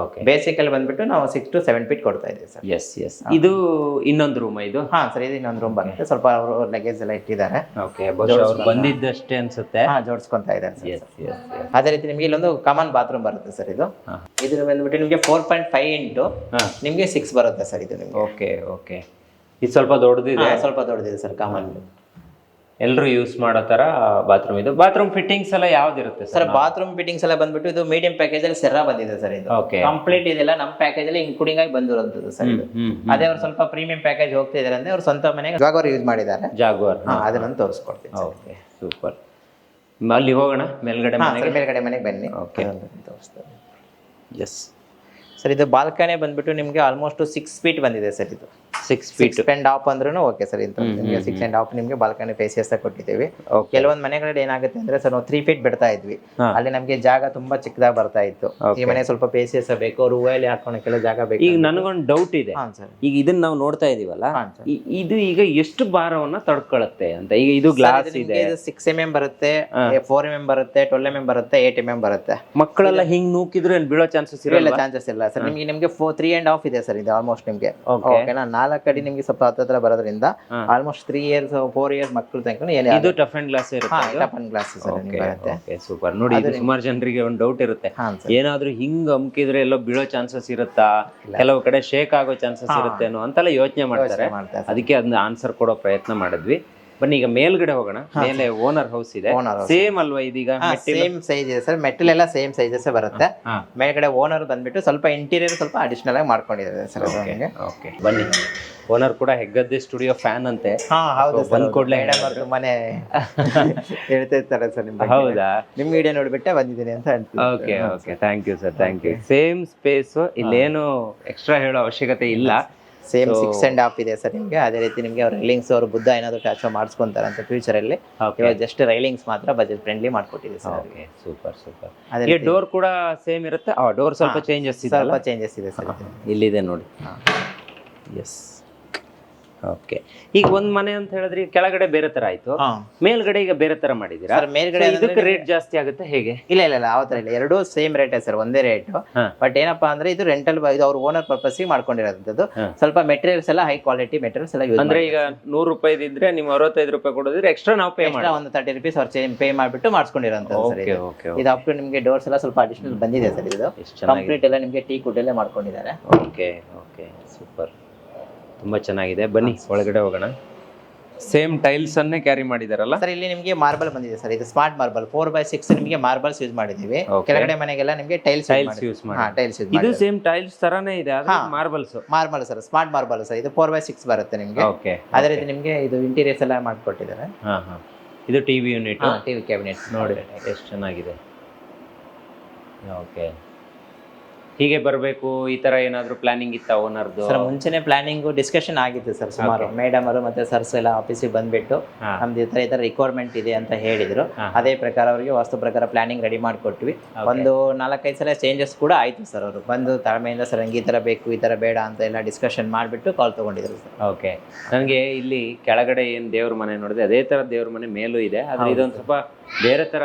ಬೇಸಿಕ್ ಅಲ್ಲಿ ಬಂದ್ಬಿಟ್ಟು ನಾವು 6 to 7 feet ಕೊಡ್ತಾ ಇದೀವಿ ಸರ್. ಎಸ್. ಇದು ಇನ್ನೊಂದು ರೂಮ್ ಇದು? ಸರ್, ಇದು ಇನ್ನೊಂದು ರೂಮ್ ಬರುತ್ತೆ. ಸ್ವಲ್ಪ ಅವರು ಲಗೇಜ್ ಎಲ್ಲ ಇಟ್ಟಿದ್ದಾರೆ. ಓಕೆ, ಬಂದಿದ್ದಷ್ಟೇ ಅನ್ಸುತ್ತೆ, ಜೋಡಿಸ್ಕೊಂತಾ ಇದ್ದಾರೆ. ಅದೇ ರೀತಿ ನಿಮ್ಗೆ ಇಲ್ಲೊಂದು ಕಾಮನ್ ಬಾತ್ರೂಮ್ ಬರುತ್ತೆ ಸರ್. ಇದು ಬಂದ್ಬಿಟ್ಟು ನಿಮ್ಗೆ 4.5 into ನಿಮ್ಗೆ 6 ಬರುತ್ತೆ ಸರ್. ಇದು ನಿಮ್ಗೆ ಓಕೆ. ಇದು ಸ್ವಲ್ಪ ದೊಡ್ಡದಿದೆ? ಸ್ವಲ್ಪ ದೊಡ್ಡದಿದೆ ಸರ್ ಕಾಮನ್. ಎಲ್ಲರೂ ಯೂಸ್ ಮಾಡೋ ತರ ಬಾತ್ರೂಮ್ ಇದು. ಬಾತ್ರೂಮ್ ಫಿಟ್ಟಿಂಗ್ಸ್ ಎಲ್ಲ ಯಾವ್ದಿರುತ್ತೆ ಸರ್? ಬಾತ್ರೂಮ್ ಫಿಟ್ಟಿಂಗ್ಸ್ ಎಲ್ಲ ಬಂದ್ಬಿಟ್ಟು ಇದು ಮೀಡಿಯಂ ಪ್ಯಾಕೇಜ್ ಅಲ್ಲಿ ಸೆರಾ ಬಂದಿದೆ ಸರ್. ಇದು ಓಕೆ, ಕಂಪ್ಲೀಟ್ ಇದೆಲ್ಲ ನಮ್ಮ ಪ್ಯಾಕೇಜ್ ಅಲ್ಲಿ ಇನ್ಕ್ಲೂಡಿಂಗ್ ಆಗಿ ಬಂದಿರುವಂತದ್ದು ಸರ್ ಇದು. ಅದೇ ಅವ್ರು ಸ್ವಲ್ಪ ಪ್ರೀಮಿಯಂ ಪ್ಯಾಕೇಜ್ ಹೋಗ್ತಾ ಇದಾರೆ ಅಂದ್ರೆ ಅವ್ರು ಸ್ವಂತ ಮನೆಗೆ ಜಾಗ್ವಾರ್ ಯೂಸ್ ಮಾಡಿದ್ದಾರೆ. ಜಾಗ್ವಾರ್, ಅದನ್ನ ತೋರಿಸ್ಕೊಡ್ತೀನಿ. Okay, super. ಅಲ್ಲಿ ಹೋಗೋಣ ಮೇಲ್ಗಡೆ ಮನೆಗೆ. ಮೇಲ್ಗಡೆ ಮನೆಗೆ ಬನ್ನಿ. ಓಕೆ, ತೋರಿಸ್ತಾರೆ. ಎಸ್ ಸರ್ ಇದು ಬಾಲ್ಕನಿ ಬಂದ್ಬಿಟ್ಟು ನಿಮ್ಗೆ ಆಲ್ಮೋಸ್ಟ್ 6 ಫೀಟ್ ಬಂದಿದೆ ಸರ್. ಇದು 6 feet 6 and half ಅಂದ್ರೂ ಓಕೆ ಸರ್. ಇದು ನಿಮಗೆ 6 and half ನಿಮಗೆ ಬಾಲ್ಕನಿ ಫೇಸಿಯಸ್ ಕೊಟ್ಟಿದ್ದೀವಿ. Okay. ಕೆಲವೊಂದು ಮನೆಗಳಲ್ಲಿ ಏನಾಗುತ್ತೆ ಅಂದ್ರೆ ಸರ್ ನಾವು 3 feet ಬಿಡ್ತಾ ಇದ್ವಿ, ಅಲ್ಲಿ ನಮಗೆ ಜಾಗ ತುಂಬಾ ಚಿಕ್ಕದಾಗಿ ಬರ್ತಾ ಇತ್ತು. ಈ ಮನೆ ಸ್ವಲ್ಪ ಫೇಸಿಯಸ್ ಬೇಕು, ರೂವಲ್ಲಿ ಹಾಕೋಣಕ್ಕೆಲ್ಲ ಜಾಗ ಬೇಕು. ಈಗ ನನಗೊಂದು ಡೌಟ್ ಇದೆ. ಈಗ ಇದನ್ನ ನಾವು ನೋಡ್ತಾ ಇದೀವಲ್ಲ, ಇದು ಈಗ ಎಷ್ಟು ಭಾರವನ್ನ ತಡ್ಕೊಳತ್ತೆ ಅಂತ? ಈಗ ಇದು ಗ್ಲಾಸ್ ಇದೆ, 6 mm ಬರುತ್ತೆ, 4 mm ಬರುತ್ತೆ, 12 mm ಬರುತ್ತೆ, 8 mm ಬರುತ್ತೆ. ಮಕ್ಕಳೆಲ್ಲ ಹಿಂಗ್ ನೂಕಿದ್ರು ಏನ್ ಬೀಳೋ ಚಾನ್ಸಸ್ ಇರಲ್ಲ? ಚಾನ್ಸಸ್ ಇಲ್ಲ ಸರ್. ನಿಮ್ಗೆ 3 and half ಇದೆ ಸರ್ ಇದು ಆಲ್ಮೋಸ್ಟ್ ನಿಮ್ಗೆ. ಓಕೆನಾ? 4 ಅಡಿ ನಿಮ್ಗೆ ಸ್ವಲ್ಪ ಹತ್ರ ಬರೋದ್ರಿಂದ ಆಲ್ಮೋಸ್ಟ್ 3 years 4 years ಮಕ್ಕಳು ತನಕ ಇದು ಟಫ್ ಅಂಡ್ ಗ್ಲಾಸ್ ಇರುತ್ತೆ. ಟಫ್ ಅಂಡ್ ಗ್ಲಾಸ್ ಸರ್ ಬರುತ್ತೆ. Okay, super. ನೋಡಿ, ಇದು ಸುಮಾರು ಜನರಿಗೆ ಒಂದು ಡೌಟ್ ಇರುತ್ತೆ, ಏನಾದ್ರೂ ಹಿಂಗ್ ಅಮ್ಕಿದ್ರೆ ಎಲ್ಲೋ ಬೀಳೋ ಚಾನ್ಸಸ್ ಇರುತ್ತಾ, ಕೆಲವು ಕಡೆ ಶೇಕ್ ಆಗೋ ಚಾನ್ಸಸ್ ಇರುತ್ತೇನೋ ಅಂತೆಲ್ಲ ಯೋಚನೆ ಮಾಡ್ತಾರೆ. ಅದಕ್ಕೆ ಅದನ್ನ ಆನ್ಸರ್ ಕೊಡೋ ಪ್ರಯತ್ನ ಮಾಡಿದ್ವಿ. ಬನ್ನಿ ಈಗ ಮೇಲ್ಗಡೆ ಹೋಗೋಣ. ಮೇಲೆ ಓನರ್ ಹೌಸ್ ಇದೆ, ಸೇಮ್ ಅಲ್ವಾ ಇದೀಗ? ಸೇಮ್ ಸೈಜ್ ಇದೆ ಸರ್, ಮೆಟಲ್ ಎಲ್ಲ ಸೇಮ್ ಸೈಜಸ್ ಬರುತ್ತೆ. ಮೇಲ್ಗಡೆ ಓನರ್ ಬಂದ್ಬಿಟ್ಟು ಸ್ವಲ್ಪ ಇಂಟೀರಿಯರ್ ಸ್ವಲ್ಪ ಅಡಿಷನಲ್ ಆಗಿ ಮಾಡ್ಕೊಂಡಿದ್ದಾರೆ ಸರ್. ಓಕೆ, ಬನ್ನಿ. ಓನರ್ ಕೂಡ ಹೆಗ್ಗದ್ದೆ ಸ್ಟುಡಿಯೋ ಫ್ಯಾನ್ ಅಂತೆ. ಬಂದ್ ಕೂಡಲೇ ತುಂಬಾನೇ ಹೇಳ್ತಾ ಇರ್ತಾರೆ ಸರ್ ನಿಮ್ಗೆ. ಹೌದಾ? ನಿಮ್ ವಿಡಿಯೋ ನೋಡ್ಬಿಟ್ಟೆ ಬಂದಿದ್ದೀನಿ ಅಂತ ಹೇಳ್ತೀನಿ. Okay okay, thank you sir, thank you. Same space, ಇಲ್ಲೇನು ಎಕ್ಸ್ಟ್ರಾ ಹೇಳೋ ಅವಶ್ಯಕತೆ ಇಲ್ಲ. ಸೇಮ್ 6 and half ಇದೆ ಸರ್ ನಿಮ್ಗೆ. ಅದೇ ರೀತಿ ನಿಮ್ಗೆ ಅವ್ರ ರೈಲಿಂಗ್ಸ್ ಅವರು ಬುದ್ಧ ಏನಾದ್ರು ಟ್ಯಾಚ್ ಮಾಡ್ಸ್ಕೊಂತಾರೆ ಅಂತ ಫ್ಯೂಚರ್ ಅಲ್ಲಿ. ಇವಾಗ ಜಸ್ಟ್ ರೈಲಿಂಗ್ಸ್ ಮಾತ್ರ ಬಜೆಟ್ ಫ್ರೆಂಡ್ಲಿ ಮಾಡ್ಕೊಟ್ಟಿದೆ ಸರ್. Okay, super super. ಈ ಡೋರ್ ಕೂಡ ಸೇಮ್ ಇರುತ್ತೆ? ಡೋರ್ ಸ್ವಲ್ಪ ಚೇಂಜಸ್ ಇದೆ, ಸ್ವಲ್ಪ ಚೇಂಜಸ್ ಇದೆ ಸರ್. ಇಲ್ಲಿದೆ ನೋಡಿ. Yes, okay. ಈಗ ಒಂದ್ ಮನೆ ಅಂತ ಹೇಳಿದ್ರೆ ಕೆಳಗಡೆ ಬೇರೆ ತರ ಆಯ್ತು, ಮೇಲ್ಗಡೆ ಈಗ ಬೇರೆ ತರ ಮಾಡಿದೀರಾ? ಮೇಲ್ಗಡೆ ಇದಕ್ಕೆ ರೇಟ್ ಜಾಸ್ತಿ ಆಗುತ್ತೆ ಹೇಗೆ? ಇಲ್ಲ ಇಲ್ಲ ಆ ತರ ಇಲ್ಲ, ಎರಡೂ ಸೇಮ್ ರೇಟ್ ಸರ್, ಒಂದೇ ರೇಟ್. ಬಟ್ ಏನಪ್ಪಾ ಅಂದ್ರೆ ಇದು ರೆಂಟಲ್, ಇದು ಅವ್ರ ಓನರ್ ಪರ್ಪಸ್ ಮಾಡ್ಕೊಂಡಿರೋದು. ಸ್ವಲ್ಪ ಮೆಟೀರಿಯಲ್ಸ್ ಎಲ್ಲ ಹೈ ಕ್ವಾಲಿಟಿ ಮೆಟೀರಿಯಲ್ಸ್ ಎಲ್ಲ ಯೂಸ್ ಅಂದ್ರೆ ಈಗ 100 ರೂಪಾಯಿ ಇದ್ರೆ ನೀವು 65 ರೂಪಾಯಿ ಕೊಡೋದಿದ್ರೆ ಎಕ್ಸ್ಟ್ರಾ ನಾವು ಪೇ ಮಾಡಿ ಒಂದು 30 rupees ಅವ್ರು ಪೇ ಮಾಡ್ಬಿಟ್ಟು ಮಾಡಿಸ್ಕೊಂಡಿರೋಂಥದ್ದು ಸರ್. ಇದು ಅಪ್ ಟು ನಿಮ್ಗೆ ಡೋರ್ಸ್ ಎಲ್ಲ ಸ್ವಲ್ಪ ಅಡಿಷನಲ್ ಬಂದಿದೆ ಸರ್. ಇದು ಕಂಪ್ಲೀಟ್ ಎಲ್ಲ ನಿಮ್ಗೆ ಟೀ ಕುಡ್ ಅಲ್ಲೇ ಮಾಡ್ಕೊಂಡಿದ್ದಾರೆ. ಓಕೆ ಓಕೆ, ಸೂಪರ್, ತುಂಬಾ ಚೆನ್ನಾಗಿದೆ. ಬನ್ನಿ ಒಳಗಡೆ ಹೋಗೋಣ. ಸೇಮ್ ಟೈಲ್ಸ್ ಅನ್ನೇ ಕ್ಯಾರಿ ಮಾಡಿದಾರಲ್ಲ ಸರ್? ಇಲ್ಲಿ ನಿಮಗೆ ಮಾರ್ಬಲ್ ಬಂದಿದೆ ಸರ್. ಇದು ಸ್ಮಾರ್ಟ್ ಮಾರ್ಬಲ್ 4x6 ನಿಮಗೆ ಮಾರ್ಬಲ್ಸ್ ಯೂಸ್ ಮಾಡಿದೀವಿ. ಕೆಳಗಡೆ ಮನೆಗೆಲ್ಲ ನಿಮಗೆ ಟೈಲ್ಸ್ ಯೂಸ್ ಮಾಡಿ. ಟೈಲ್ಸ್ ಯೂಸ್ ಮಾಡಿ. ಇದು ಸೇಮ್ ಟೈಲ್ಸ್ ತರಾನೇ ಇದೆ, ಅದು marbles. Marble sir, smart marble sir. ಇದು 4x6 ಬರುತ್ತೆ ನಿಮಗೆ. ಓಕೆ, ಅದೇ ರೀತಿ ನಿಮಗೆ ಇದು ಇಂಟೀರಿಯರ್ಸ್ ಎಲ್ಲ ಮಾಡ್ಕೊಟ್ಟಿದ್ದಾರೆ. ಇದು ಟಿವಿ ಯೂನಿಟ್, ಟಿವಿ ಕ್ಯಾಬಿನೆಟ್ ನೋಡಿ ಎಷ್ಟು ಚೆನ್ನಾಗಿದೆ. ಓಕೆ, ಹೀಗೆ ಬರಬೇಕು ಈ ತರ ಏನಾದ್ರು ಪ್ಲಾನಿಂಗ್ ಇತ್ತ ಓನರ್ದು? ಸರ್ ಮುಂಚೆನೆ ಪ್ಲಾನಿಂಗ್ ಡಿಸ್ಕಷನ್ ಆಗಿತ್ತು ಸರ್. ಸುಮಾರು ಮೇಡಮ್ ಅವರು ಮತ್ತೆ ಸರ್ಸ್ ಎಲ್ಲ ಆಫೀಸಿಗೆ ಬಂದ್ಬಿಟ್ಟು ನಮ್ದು ಈ ತರ ರಿಕ್ವೈರ್ಮೆಂಟ್ ಇದೆ ಅಂತ ಹೇಳಿದ್ರು. ಅದೇ ಪ್ರಕಾರ ಅವರಿಗೆ ವಾಸ್ತು ಪ್ರಕಾರ ಪ್ಲಾನಿಂಗ್ ರೆಡಿ ಮಾಡಿಕೊಟ್ವಿ. ಒಂದು 4-5 ಸಲ ಚೇಂಜಸ್ ಕೂಡ ಆಯ್ತು ಸರ್. ಅವರು ಬಂದು ತಾಳ್ಮೆಯಿಂದ ಸರ್ ನಂಗೆ ಈ ತರ ಬೇಕು, ಈ ತರ ಬೇಡ ಅಂತ ಎಲ್ಲ ಡಿಸ್ಕಷನ್ ಮಾಡಿಬಿಟ್ಟು ಕಾಲ್ ತಗೊಂಡಿದ್ರು ಸರ್. ಓಕೆ, ನನಗೆ ಇಲ್ಲಿ ಕೆಳಗಡೆ ಏನು ದೇವ್ರ ಮನೆ ನೋಡಿದೆ ಅದೇ ತರ ದೇವ್ರ ಮನೆ ಮೇಲೂ ಇದೆ, ಆದ್ರೆ ಇದೊಂದು ಸ್ವಲ್ಪ ಬೇರೆ ತರ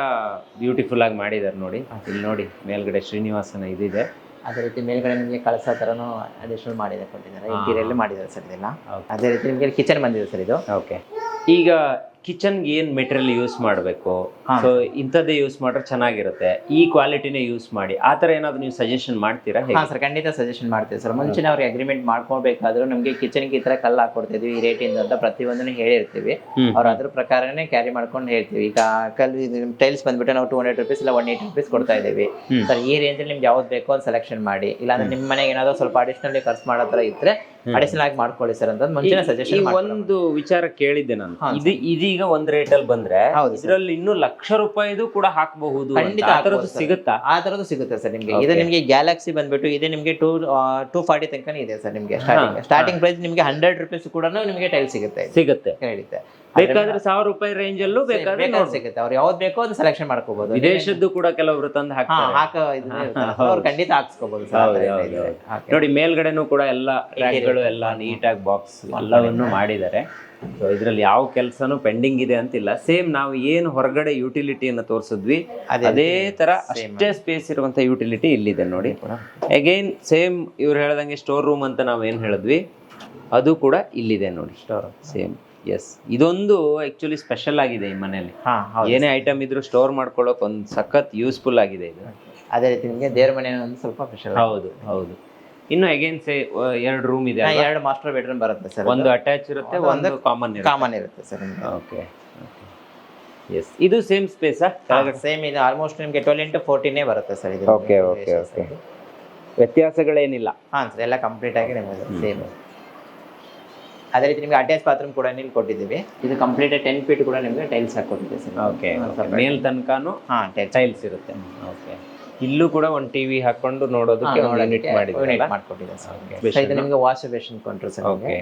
ಬ್ಯೂಟಿಫುಲ್ ಆಗಿ ಮಾಡಿದ್ದಾರೆ ನೋಡಿ. ಇಲ್ಲಿ ನೋಡಿ ಮೇಲ್ಗಡೆ ಶ್ರೀನಿವಾಸನ ಇದಿದೆ. ಅದೇ ರೀತಿ ಮೇಲ್ಗಡೆ ನಿಮಗೆ ಕಳಸ ತರನು ಅಡಿಷನಲ್ ಮಾಡಿದೆ ಕೊಟ್ಟಿದ್ದಾರೆ, ಇಂಟೀರಿಯರ್ ಮಾಡಿದ್ದಾರೆ ಸರ್ ಇದೆಲ್ಲ. ಅದೇ ರೀತಿ ನಿಮಗೆ ಕಿಚನ್ ಬಂದಿದೆ ಸರ್ ಇದು. ಓಕೆ, ಈಗ ಕಿಚನ್ಗೆ ಏನು ಮೆಟೀರಿಯಲ್ ಯೂಸ್ ಮಾಡಬೇಕು, ಸೊ ಇಂಥದ್ದೇ ಯೂಸ್ ಮಾಡ್ರೆ ಚೆನ್ನಾಗಿರುತ್ತೆ, ಈ ಕ್ವಾಲಿಟಿನೇ ಯೂಸ್ ಮಾಡಿ, ಆ ಥರ ಏನಾದ್ರು ನೀವು ಸಜೆಷನ್ ಮಾಡ್ತೀರಾ? ಹಾಂ ಸರ್, ಖಂಡಿತ ಸಜೆಷನ್ ಮಾಡ್ತೀವಿ ಸರ್. ಮುಂಚೆನೇ ಅವ್ರಿಗೆ ಅಗ್ರಿಮೆಂಟ್ ಮಾಡ್ಕೋಬೇಕಾದ್ರೂ ನಮಗೆ ಕಿಚನ್ಗೆ ಈ ಥರ ಕಲ್ಲು ಹಾಕೊಡ್ತಿದ್ವಿ, ಈ ರೇಟಿಂದ ಅಂತ ಪ್ರತಿಯೊಂದನ್ನು ಹೇಳಿರ್ತೀವಿ. ಅವ್ರು ಅದ್ರ ಪ್ರಕಾರನೇ ಕ್ಯಾರಿ ಮಾಡ್ಕೊಂಡು ಹೇಳ್ತೀವಿ. ಈಗ ಕಲ್ಲು ಟೈಲ್ಸ್ ಬಂದ್ಬಿಟ್ಟು ನಾವು 200 rupees ಇಲ್ಲ 180 rupees ಕೊಡ್ತಾ ಇದ್ದೀವಿ ಸರ್. ಈ ರೇಂಜಲ್ಲಿ ನಿಮ್ಗೆ ಯಾವ್ದು ಬೇಕೋ ಅದು ಸೆಲೆಕ್ಷನ್ ಮಾಡಿ, ಇಲ್ಲಾಂದ್ರೆ ನಿಮ್ಮ ಮನೆಗೆ ಏನಾದ್ರು ಸ್ವಲ್ಪ ಅಡಿಷನಲ್ ಖರ್ಚು ಮಾಡೋ ಥರ ಇದ್ರೆ ಅಡಿಷನಲ್ ಆಗಿ ಮಾಡ್ಕೊಳ್ಳಿ ಸರ್ ಅಂತ ಮುಂಚೆನೇ ಸಜೆಷನ್. ಒಂದು ವಿಚಾರ ಕೇಳಿದ್ದೆ ನಾನು, ಇದೀಗ ಒಂದ್ ರೇಟ್ ಅಲ್ಲಿ ಬಂದ್ರೆ ಇದರಲ್ಲಿ ಇನ್ನೂ ಲಕ್ಷ ರೂಪಾಯಿದು ಕೂಡ ಹಾಕಬಹುದು, ಖಂಡಿತ ಸಿಗುತ್ತಾ? ಆ ತರದ್ದು ಸಿಗುತ್ತೆ ಸರ್ ನಿಮ್ಗೆ. ಇದು ನಿಮ್ಗೆ ಗ್ಯಾಲಕ್ಸಿ ಬಂದ್ಬಿಟ್ಟು ಇದೆ ನಿಮ್ಗೆ 240 ತನಕ ಇದೆ ಸರ್ ನಿಮ್ಗೆ. ಸ್ಟಾರ್ಟಿಂಗ್ ಪ್ರೈಸ್ ನಿಮ್ಗೆ 100 rupees ಕೂಡ ನಿಮ್ಗೆ ಟೈಲ್ ಸಿಗುತ್ತೆ. ಬೇಕಾದ್ರೆ 1000 ರೂಪಾಯಿ ರೇಂಜ್ ಅಲ್ಲೂ ಬೇಕಾದ್ರೆ ಸಿಗುತ್ತೆ. ಅವ್ರು ಯಾವ್ದು ಬೇಕೋ ಅದು ಸೆಲೆಕ್ಷನ್ ಮಾಡ್ಕೋಬಹುದು. ವಿದೇಶದ್ದು ಕೂಡ ಕೆಲವರು ತಂದು ಅವ್ರು ಖಂಡಿತ ಹಾಕ್ಸ್ಕೋಬಹುದು ಸರ್. ನೋಡಿ ಮೇಲ್ಗಡೆನೂ ಕೂಡ ಎಲ್ಲ ರ್ಯಾಕ್ಗಳು ಎಲ್ಲ ನೀಟಾಗಿ ಬಾಕ್ಸ್ ಎಲ್ಲವನ್ನು ಮಾಡಿದ್ದಾರೆ. ಸೊ ಇದರಲ್ಲಿ ಯಾವ ಕೆಲಸನೂ ಪೆಂಡಿಂಗ್ ಇದೆ ಅಂತಿಲ್ಲ. ಸೇಮ್ ನಾವು ಏನು ಹೊರಗಡೆ ಯುಟಿಲಿಟಿಯನ್ನು ತೋರಿಸಿದ್ವಿ ಅದೇ ತರ ಅಷ್ಟೇ ಸ್ಪೇಸ್ ಇರುವಂತ ಯುಟಿಲಿಟಿ ಇಲ್ಲಿದೆ ನೋಡಿ. ಅಗೈನ್ ಸೇಮ್ ಇವ್ರು ಹೇಳ್ದಂಗೆ ಸ್ಟೋರ್ ರೂಮ್ ಅಂತ ನಾವು ಏನು ಹೇಳಿದ್ವಿ ಅದು ಕೂಡ ಇಲ್ಲಿದೆ ನೋಡಿ, ಸ್ಟೋರ್ ಸೇಮ್. ಎಸ್, ಇದೊಂದು ಆಕ್ಚುಲಿ ಸ್ಪೆಷಲ್ ಆಗಿದೆ ಈ ಮನೆಯಲ್ಲಿ. ಏನೇ ಐಟಮ್ ಇದ್ರು ಸ್ಟೋರ್ ಮಾಡ್ಕೊಳ್ಳೋಕೆ ಒಂದು ಸಖತ್ ಯೂಸ್ಫುಲ್ ಆಗಿದೆ ಇದು. ಅದೇ ರೀತಿ ನಿಮಗೆ ದೇವ್ರ ಮನೆ ಒಂದು ಸ್ವಲ್ಪ ಸ್ಪೆಷಲ್. ಹೌದು ಹೌದು. ಇನ್ನು ಅಗೇನ್ ಸೇ 2 ರೂಮ್ ಇದೆ ಅಲ್ವಾ? 2 ಮಾಸ್ಟರ್ ಬೆಡ್ರೂಮ್ ಬರುತ್ತೆ ಸರ್. ಒಂದು ಅಟ್ಯಾಚ್ ಇರುತ್ತೆ, ಒಂದು ಕಾಮನ್ ಇರುತ್ತೆ ಸರ್. Okay yes. ಇದು ಸೇಮ್ ಸ್ಪೇಸಾ? ಸೇಮ್ ಇದು ಆಲ್ಮೋಸ್ಟ್ ನಿಮಗೆ 12x14 ಬರುತ್ತೆ ಸರ್ ಇದು. ಓಕೆ ವ್ಯತ್ಯಾಸಗಳೇನಿಲ್ಲ. ಹಾಂ ಸರ್, ಎಲ್ಲ ಕಂಪ್ಲೀಟ್ ಆಗಿ ನಿಮಗೆ ಸೇಮ್. ಅದೇ ರೀತಿ ನಿಮಗೆ ಅಟ್ಯಾಚ್ ಬಾತ್ರೂಮ್ ಕೂಡ ಇಲ್ಲಿ ಕೊಟ್ಟಿದ್ದೀವಿ. ಇದು ಕಂಪ್ಲೀಟ್ 10 ಫೀಟ್ ಕೂಡ ನಿಮಗೆ ಟೈಲ್ಸ್ ಹಾಕೊಟ್ಟಿದೆ ಸರ್. ಓಕೆ ಮೇಲ್ ತನಕನೂ ಟೈಲ್ಸ್ ಇರುತ್ತೆ. ಓಕೆ ಇಲ್ಲೂ ಕೂಡ ಒಂದು ಟಿವಿ ಹಾಕೊಂಡು ನೋಡೋದಕ್ಕೆ ಯೂನಿಟ್ ಮಾಡ್ಕೊಟ್ಟಿದೆ ಸರ್. ಇದು ನಿಮಗೆ ವಾಶ್ ಬೇಸಿನ್ ಕೊಂಡ್ರು ಸರ್. ಓಕೆ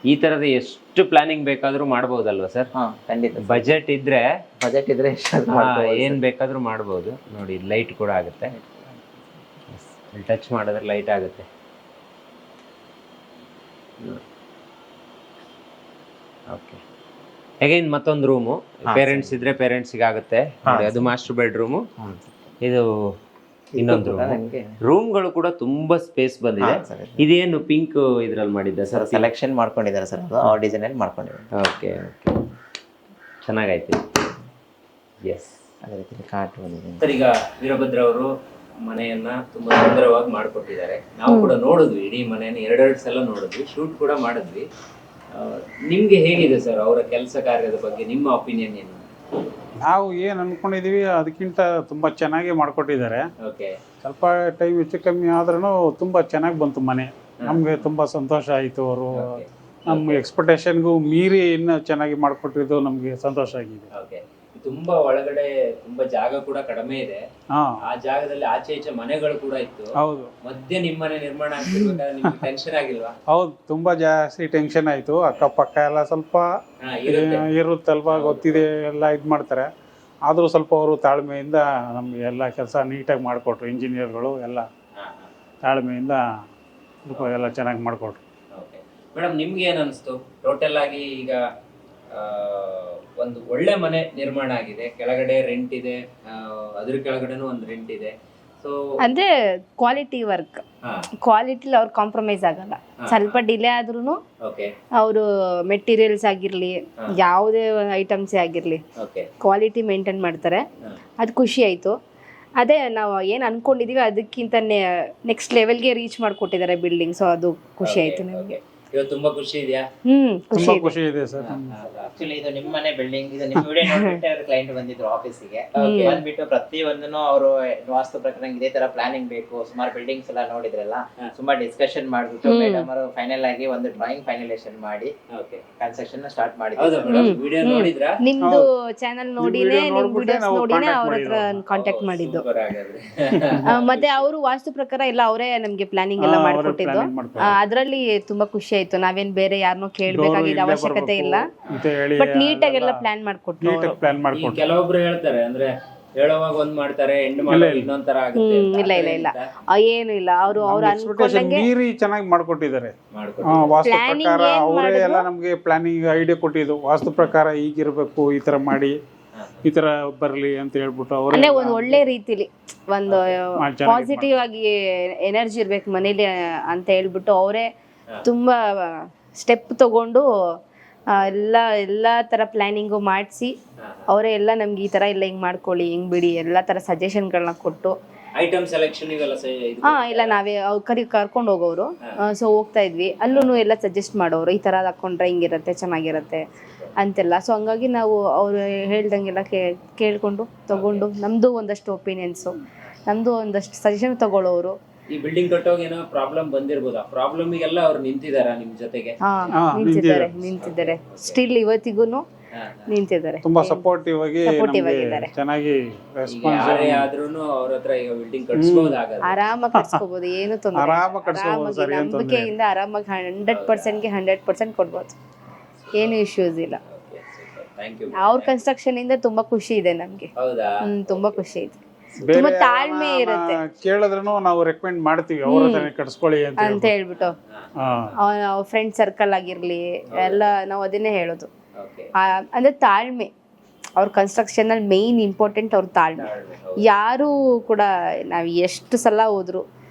ಈ ತರದ ಎಷ್ಟು ಪ್ಲಾನಿಂಗ್ ಬೇಕಾದ್ರೂ ಮಾಡಬಹುದಲ್ವಾ ಸರ್? ಖಂಡಿತ. ಬಜೆಟ್ ಇದ್ರೆ ಏನ್ ಏನ್ ಬೇಕಾದ್ರೂ ಮಾಡಬಹುದು. ನೋಡಿ ಲೈಟ್ ಕೂಡ ಆಗುತ್ತೆ, ಟಚ್ ಮಾಡಿದ್ರೆ ಲೈಟ್ ಆಗುತ್ತೆ. ಓಕೆ ಅಗೈನ್ ಮತ್ತೊಂದು ರೂಮು, ಪೇರೆಂಟ್ಸ್ ಇದ್ರೆ ಪೇರೆಂಟ್ಸ್ಗೆ ಆಗುತ್ತೆ ನೋಡಿ. ಅದು ಮಾಸ್ಟರ್ ಬೆಡ್ರೂಮು, ಇದು ಇನ್ನೊಂದು ರೂಮ್ಗಳು ಕೂಡ ತುಂಬಾ ಸ್ಪೇಸ್ ಬಂದಿದೆ. ಇದೇನು ಪಿಂಕ್ ಇದ್ರಲ್ಲಿ ಮಾಡಿದ್ದ ಸರ್? ಸೆಲೆಕ್ಷನ್ ಮಾಡ್ಕೊಂಡಿದ್ದಾರೆ ಸರ್, ಅದು ಆ ಡಿಸೈನ್ ಅಲ್ಲಿ ಮಾಡ್ಕೊಂಡಿದ್ದಾರೆ. ಓಕೆ ಚೆನ್ನಾಗೈತೆ. ಎಸ್, ಅದೇ ರೀತಿ ಕಾಟ್ ಬಂದಿದೆ ಸರ್. ಈಗ ವೀರಭದ್ರ ಅವರು ಮನೆಯನ್ನ ತುಂಬಾ ಸುಂದರವಾಗಿ ಮಾಡಿಕೊಟ್ಟಿದ್ದಾರೆ. ನಾವು ಕೂಡ ನೋಡಿದ್ವಿ, ಇಡೀ ಮನೆಯನ್ನು 2 ಸಲ ನೋಡಿದ್ವಿ, ಶೂಟ್ ಕೂಡ ಮಾಡಿದ್ವಿ. ನಿಮ್ಗೆ ಹೇಗಿದೆ ಸರ್ ಅವರ ಕೆಲಸ ಕಾರ್ಯದ ಬಗ್ಗೆ? ನಿಮ್ಮ ಒಪಿನಿಯನ್ ಏನು? ನಾವು ಏನು ಅನ್ಕೊಂಡಿದೀವಿ ಅದಕ್ಕಿಂತ ತುಂಬಾ ಚೆನ್ನಾಗಿ ಮಾಡ್ಕೊಟ್ಟಿದ್ದಾರೆ. ಓಕೆ ಸ್ವಲ್ಪ ಟೈಮ್ ಹೆಚ್ಚು ಕಮ್ಮಿ ಆದ್ರೂ ತುಂಬಾ ಚೆನ್ನಾಗಿ ಬಂತು ಮನೆ. ನಮ್ಗೆ ತುಂಬಾ ಸಂತೋಷ ಆಯ್ತು. ಅವರು ನಮ್ಮ ಎಕ್ಸ್ಪೆಕ್ಟೇಷನ್ಗೂ ಮೀರಿ ಇನ್ನು ಚೆನ್ನಾಗಿ ಮಾಡ್ಕೊಟ್ಟಿದ್ದು ನಮ್ಗೆ ಸಂತೋಷ ಆಗಿದೆ. ಓಕೆ ತುಂಬಾ ಒಳಗಡೆ ತುಂಬಾ ಜಾಗ ಕೂಡ ಕಡಿಮೆ ಇದೆ. ಆ ಜಾಗದಲ್ಲಿ ಆಚೆ ಈಚೆ ಮನೆಗಳು ಕೂಡ ಇತ್ತು. ಹೌದು. ಮಧ್ಯೆ ನಿಮ್ಮ ಮನೆ ನಿರ್ಮಾಣ ಆಗ್ತಿರ್ಬೇಕಾದ್ರೆ ನಿಮ್ಗೆ ಟೆನ್ಷನ್ ಆಗಿಲ್ವಾ? ಹೌದು, ತುಂಬಾ ಜಾಸ್ತಿ ಟೆನ್ಷನ್ ಆಯ್ತು. ಅಕ್ಕಪಕ್ಕ ಎಲ್ಲ ಸ್ವಲ್ಪ ಇರುತ್ತಲ್ವಾ, ಗೊತ್ತಿದೆ, ಎಲ್ಲ ಇದು ಮಾಡ್ತಾರೆ. ಆದರೂ ಸ್ವಲ್ಪ ಅವರು ತಾಳ್ಮೆಯಿಂದ ನಮ್ಗೆ ಎಲ್ಲ ಕೆಲಸ ನೀಟಾಗಿ ಮಾಡಿಕೊಟ್ರು. ಇಂಜಿನಿಯರ್ಗಳು ಎಲ್ಲ ತಾಳ್ಮೆಯಿಂದ ಸ್ವಲ್ಪ ಎಲ್ಲ ಚೆನ್ನಾಗಿ ಮಾಡಿಕೊಟ್ರು. ಮೇಡಮ್ ನಿಮ್ಗೆ ಏನು ಅನಿಸ್ತು ಟೋಟಲ್ ಆಗಿ? ಈಗ ಒಂದು ಒಳ್ಳೆ ಮನೆ ನಿರ್ಮಾಣ ಆಗಿದೆ, ಕೆಳಗಡೆ ರೆಂಟ್ ಇದೆ, ಅದ್ರ ಕೆಳಗಡೆನೂ ಒಂದು ರೆಂಟ್ ಇದೆ. ಸೊ ಅಂದ್ರೆ ಕ್ವಾಲಿಟಿ ವರ್ಕ್, ಕ್ವಾಲಿಟಿಲಿ ಅವ್ರು ಕಾಂಪ್ರಮೈಸ್ ಆಗಲ್ಲ. ಸ್ವಲ್ಪ ಡಿಲೇ ಆದ್ರೂ ಅವರು ಮೆಟೀರಿಯಲ್ಸ್ ಆಗಿರ್ಲಿ, ಯಾವುದೇ ಐಟಮ್ಸ್ ಆಗಿರ್ಲಿ, ಕ್ವಾಲಿಟಿ ಮೇಂಟೈನ್ ಮಾಡ್ತಾರೆ. ಅದು ಖುಷಿ ಆಯ್ತು. ಅದೇ ನಾವು ಏನು ಅನ್ಕೊಂಡಿದೀವಿ ಅದಕ್ಕಿಂತ ನೆಕ್ಸ್ಟ್ ಲೆವೆಲ್ಗೆ ರೀಚ್ ಮಾಡಿಕೊಟ್ಟಿದ್ದಾರೆ ಬಿಲ್ಡಿಂಗ್. ಸೊ ಅದು ಖುಷಿ ಆಯ್ತು ನಮಗೆ. ಇವತ್ತು ತುಂಬಾ ಖುಷಿ ಇದೆಯಾ? ತುಂಬಾ ಖುಷಿ ಇದೆ ಸರ್. ಆಕ್ಚುಲಿ ಇದು ನಿಮ್ಮ ಮನೆ ಬಿಲ್ಡಿಂಗ್, ಇದು ನಿಮ್ಮ ವಿಡಿಯೋ ನೋಡ್ಬಿಟ್ಟು ಅವ್ರ ಕ್ಲೈಂಟ್ ಬಂದಿದ್ರು ಆಫೀಸಿಗೆ. ಬಂದ್ಬಿಟ್ಟು ಪ್ರತಿಯೊಂದನ್ನು ಅವರು ವಾಸ್ತು ಪ್ರಕಾರ ಇದೇ ತರ ಪ್ಲಾನಿಂಗ್ ಬೇಕು, ಸುಮಾರು ಬಿಲ್ಡಿಂಗ್ಸ್ ಎಲ್ಲ ನೋಡಿದ್ರಲ್ಲ, ತುಂಬಾ ಡಿಸ್ಕಷನ್ ಮಾಡ್ಬಿಟ್ಟು ಮೇಡಮ್ ಅವರು ಫೈನಲ್ ಆಗಿ ಒಂದು ಡ್ರಾಯಿಂಗ್ ಫೈನಲೈಸೇಷನ್ ಮಾಡಿ ಕನ್ಸ್ಟ್ರಕ್ಷನ್ ಸ್ಟಾರ್ಟ್ ಮಾಡಿದ್ರು. ನಿಮ್ದು ಚಾನಲ್ ನೋಡಿನೇ, ನಿಮ್ ವಿಡಿಯೋಸ್ ನೋಡಿನೇ ಅವ್ರ ಹತ್ರ ಕಾಂಟ್ಯಾಕ್ಟ್ ಮಾಡಿದ್ದು. ಮತ್ತೆ ಅವರು ವಾಸ್ತು ಪ್ರಕಾರ ಎಲ್ಲ ಅವರೇ ನಮ್ಗೆ ಪ್ಲಾನಿಂಗ್ ಎಲ್ಲ ಮಾಡ್ಕೊಟ್ಟಿದ್ದು. ಅದ್ರಲ್ಲಿ ತುಂಬಾ ಖುಷಿ ಆಯ್ತು. ನಾವೇನ್ ಬೇರೆ ಯಾರನ್ನೋ ಕೇಳ್ಬೇಕಾಗಿದ್ದ ಅವಶ್ಯಕತೆ ಇಲ್ಲ, ಬಟ್ ನೀಟಾಗೆಲ್ಲ ಪ್ಲಾನ್ ಮಾಡ್ಕೊಟ್ರು. ಕೆಲವೊಬ್ರು ಹೇಳ್ತಾರೆ ಅಂದ್ರೆ ಹೇಳುವಾಗ ಒಂದ್ ಮಾಡ್ತಾರೆ, ಎಂಡ್ ಮಾಡುವಾಗ ಇನ್ನೊಂದ್ ತರ ಆಗುತ್ತೆ. ಇಲ್ಲ ಇಲ್ಲ ಇಲ್ಲ, ಏನು ಇಲ್ಲ. ಅವರು ಅನ್ಕೊಂಡಂಗೆ ಮೀರಿ ಚೆನ್ನಾಗಿ ಮಾಡ್ಕೊಟ್ಟಿದ್ದಾರೆ. ವಾಸ್ತು ಪ್ರಕಾರ ಅವರೇ ಎಲ್ಲ ನಮ್ಗೆ ಪ್ಲಾನಿಂಗ್ ಐಡಿಯಾ ಕೊಟ್ಟಿದ್ದು. ವಾಸ್ತು ಪ್ರಕಾರ ಈಗಿರ್ಬೇಕು, ಈ ತರ ಮಾಡಿ, ಈ ತರ ಬರ್ಲಿ ಅಂತ ಹೇಳ್ಬಿಟ್ಟು ಅವ್ರೆ ಅಂದ್ರೆ ಒಂದು ಒಳ್ಳೆ ರೀತಿಲಿ ಒಂದು ಪಾಸಿಟಿವ್ ಆಗಿ ಎನರ್ಜಿ ಇರ್ಬೇಕು ಮನೇಲಿ ಅಂತ ಹೇಳ್ಬಿಟ್ಟು ಅವರೇ ತುಂಬಾ ಸ್ಟೆಪ್ ತಗೊಂಡು ಎಲ್ಲ ತರ ಪ್ಲಾನಿಂಗು ಮಾಡಿಸಿ ಅವರೇ ಎಲ್ಲ ನಮ್ಗೆ ಈ ತರ ಎಲ್ಲ ಹಿಂಗ್ ಮಾಡ್ಕೊಳ್ಳಿ, ಹಿಂಗ್ ಬಿಡಿ, ಎಲ್ಲ ತರ ಸಜೆಷನ್ಗಳನ್ನ ಕೊಟ್ಟು ಐಟಮ್ ಸೆಲೆಕ್ಷನ್ ಇಲ್ಲ ನಾವೇ ಕರ್ಕೊಂಡು ಹೋಗೋರು. ಸೊ ಹೋಗ್ತಾ ಇದ್ವಿ, ಅಲ್ಲೂ ಎಲ್ಲ ಸಜೆಸ್ಟ್ ಮಾಡೋರು, ಈ ತರ ಹಾಕೊಂಡ್ರೆ ಹಿಂಗಿರತ್ತೆ, ಚೆನ್ನಾಗಿರತ್ತೆ ಅಂತೆಲ್ಲ. ಸೊ ಹಂಗಾಗಿ ನಾವು ಅವ್ರು ಹೇಳ್ದಂಗೆಲ್ಲ ಕೇಳ್ಕೊಂಡು ತಗೊಂಡು ನಮ್ದು ಒಂದಷ್ಟು ಒಪಿನಿಯನ್ಸು, ನಮ್ದು ಒಂದಷ್ಟು ಸಜೆಷನ್ ತಗೊಳ್ಳೋರು. ಈ ಬಿಲ್ಡಿಂಗ್ ಕಟ್ಟೋವಾಗ ಏನೋ ಪ್ರಾಬ್ಲಮ್ ಬಂದಿರಬಹುದು, ಆ ಪ್ರಾಬ್ಲಮ್ಗೆಲ್ಲ ಅವ್ರು ನಿಂತಿದಾರ ನಿಮ್ ಜೊತೆಗೆ? ನಿಂತಿದ್ದಾರೆ ಸ್ಟಿಲ್ ಇವತ್ತಿಗೂ ನಿಂತಿದ್ದಾರೆ. ತುಂಬಾ ಸಪೋರ್ಟಿವ್ ಆಗಿ ಚೆನ್ನಾಗಿ ರೆಸ್ಪಾನ್ಸ್ ಆದ್ರೂನು ಅವ್ರ ಹತ್ರ ಈಗ ಬಿಲ್ಡಿಂಗ್ ಕಟ್ಸ್ಬೋದಾಗಲ್ಲ, ಆರಾಮಾಗಿ ಕಟ್ಸ್ಕೋಬಹುದು. ಏನು ತೊಂದರೆ, ನಂಬಿಕೆಯಿಂದ ಆರಾಮಾಗಿ 100% ಗೆ 100% ಕೊಡ್ಬೋದು. ಏನು ಇಶ್ಯೂಸ್ ಇಲ್ಲ. ಅವ್ರ ಕನ್ಸ್ಟ್ರಕ್ಷನ್ ಇಂದ ತುಂಬಾ ಖುಷಿ ಇದೆ ನಮ್ಗೆ. ತುಂಬಾ ಖುಷಿ ಇದೆ, ತುಂಬಾ ತಾಳ್ಮೆ ಇರುತ್ತೆ. ಕೇಳಿದ್ರೂ ನಾವು ರೆಕಮೆಂಡ್ ಮಾಡ್ತೀವಿ ಅವ್ರ ಹತ್ರನೇ ಕಟ್ಸ್ಕೊಳ್ಳಿ ಅಂತ ಹೇಳ್ಬಿಟ್ಟು. ಫ್ರೆಂಡ್ ಸರ್ಕಲ್ ಆಗಿರ್ಲಿ ಎಲ್ಲ ನಾವು ಅದನ್ನೇ ಹೇಳೋದು. ಅಂದ್ರೆ ತಾಳ್ಮೆ ಅವ್ರ ಕನ್ಸ್ಟ್ರಕ್ಷನ್ ಅಲ್ಲಿ ಮೇನ್ ಇಂಪಾರ್ಟೆಂಟ್ ಅವ್ರ ತಾಳ್ಮೆ. ಯಾರು ಕೂಡ ನಾವ್ ಎಷ್ಟು ಸಲ ಹೋದ್ರು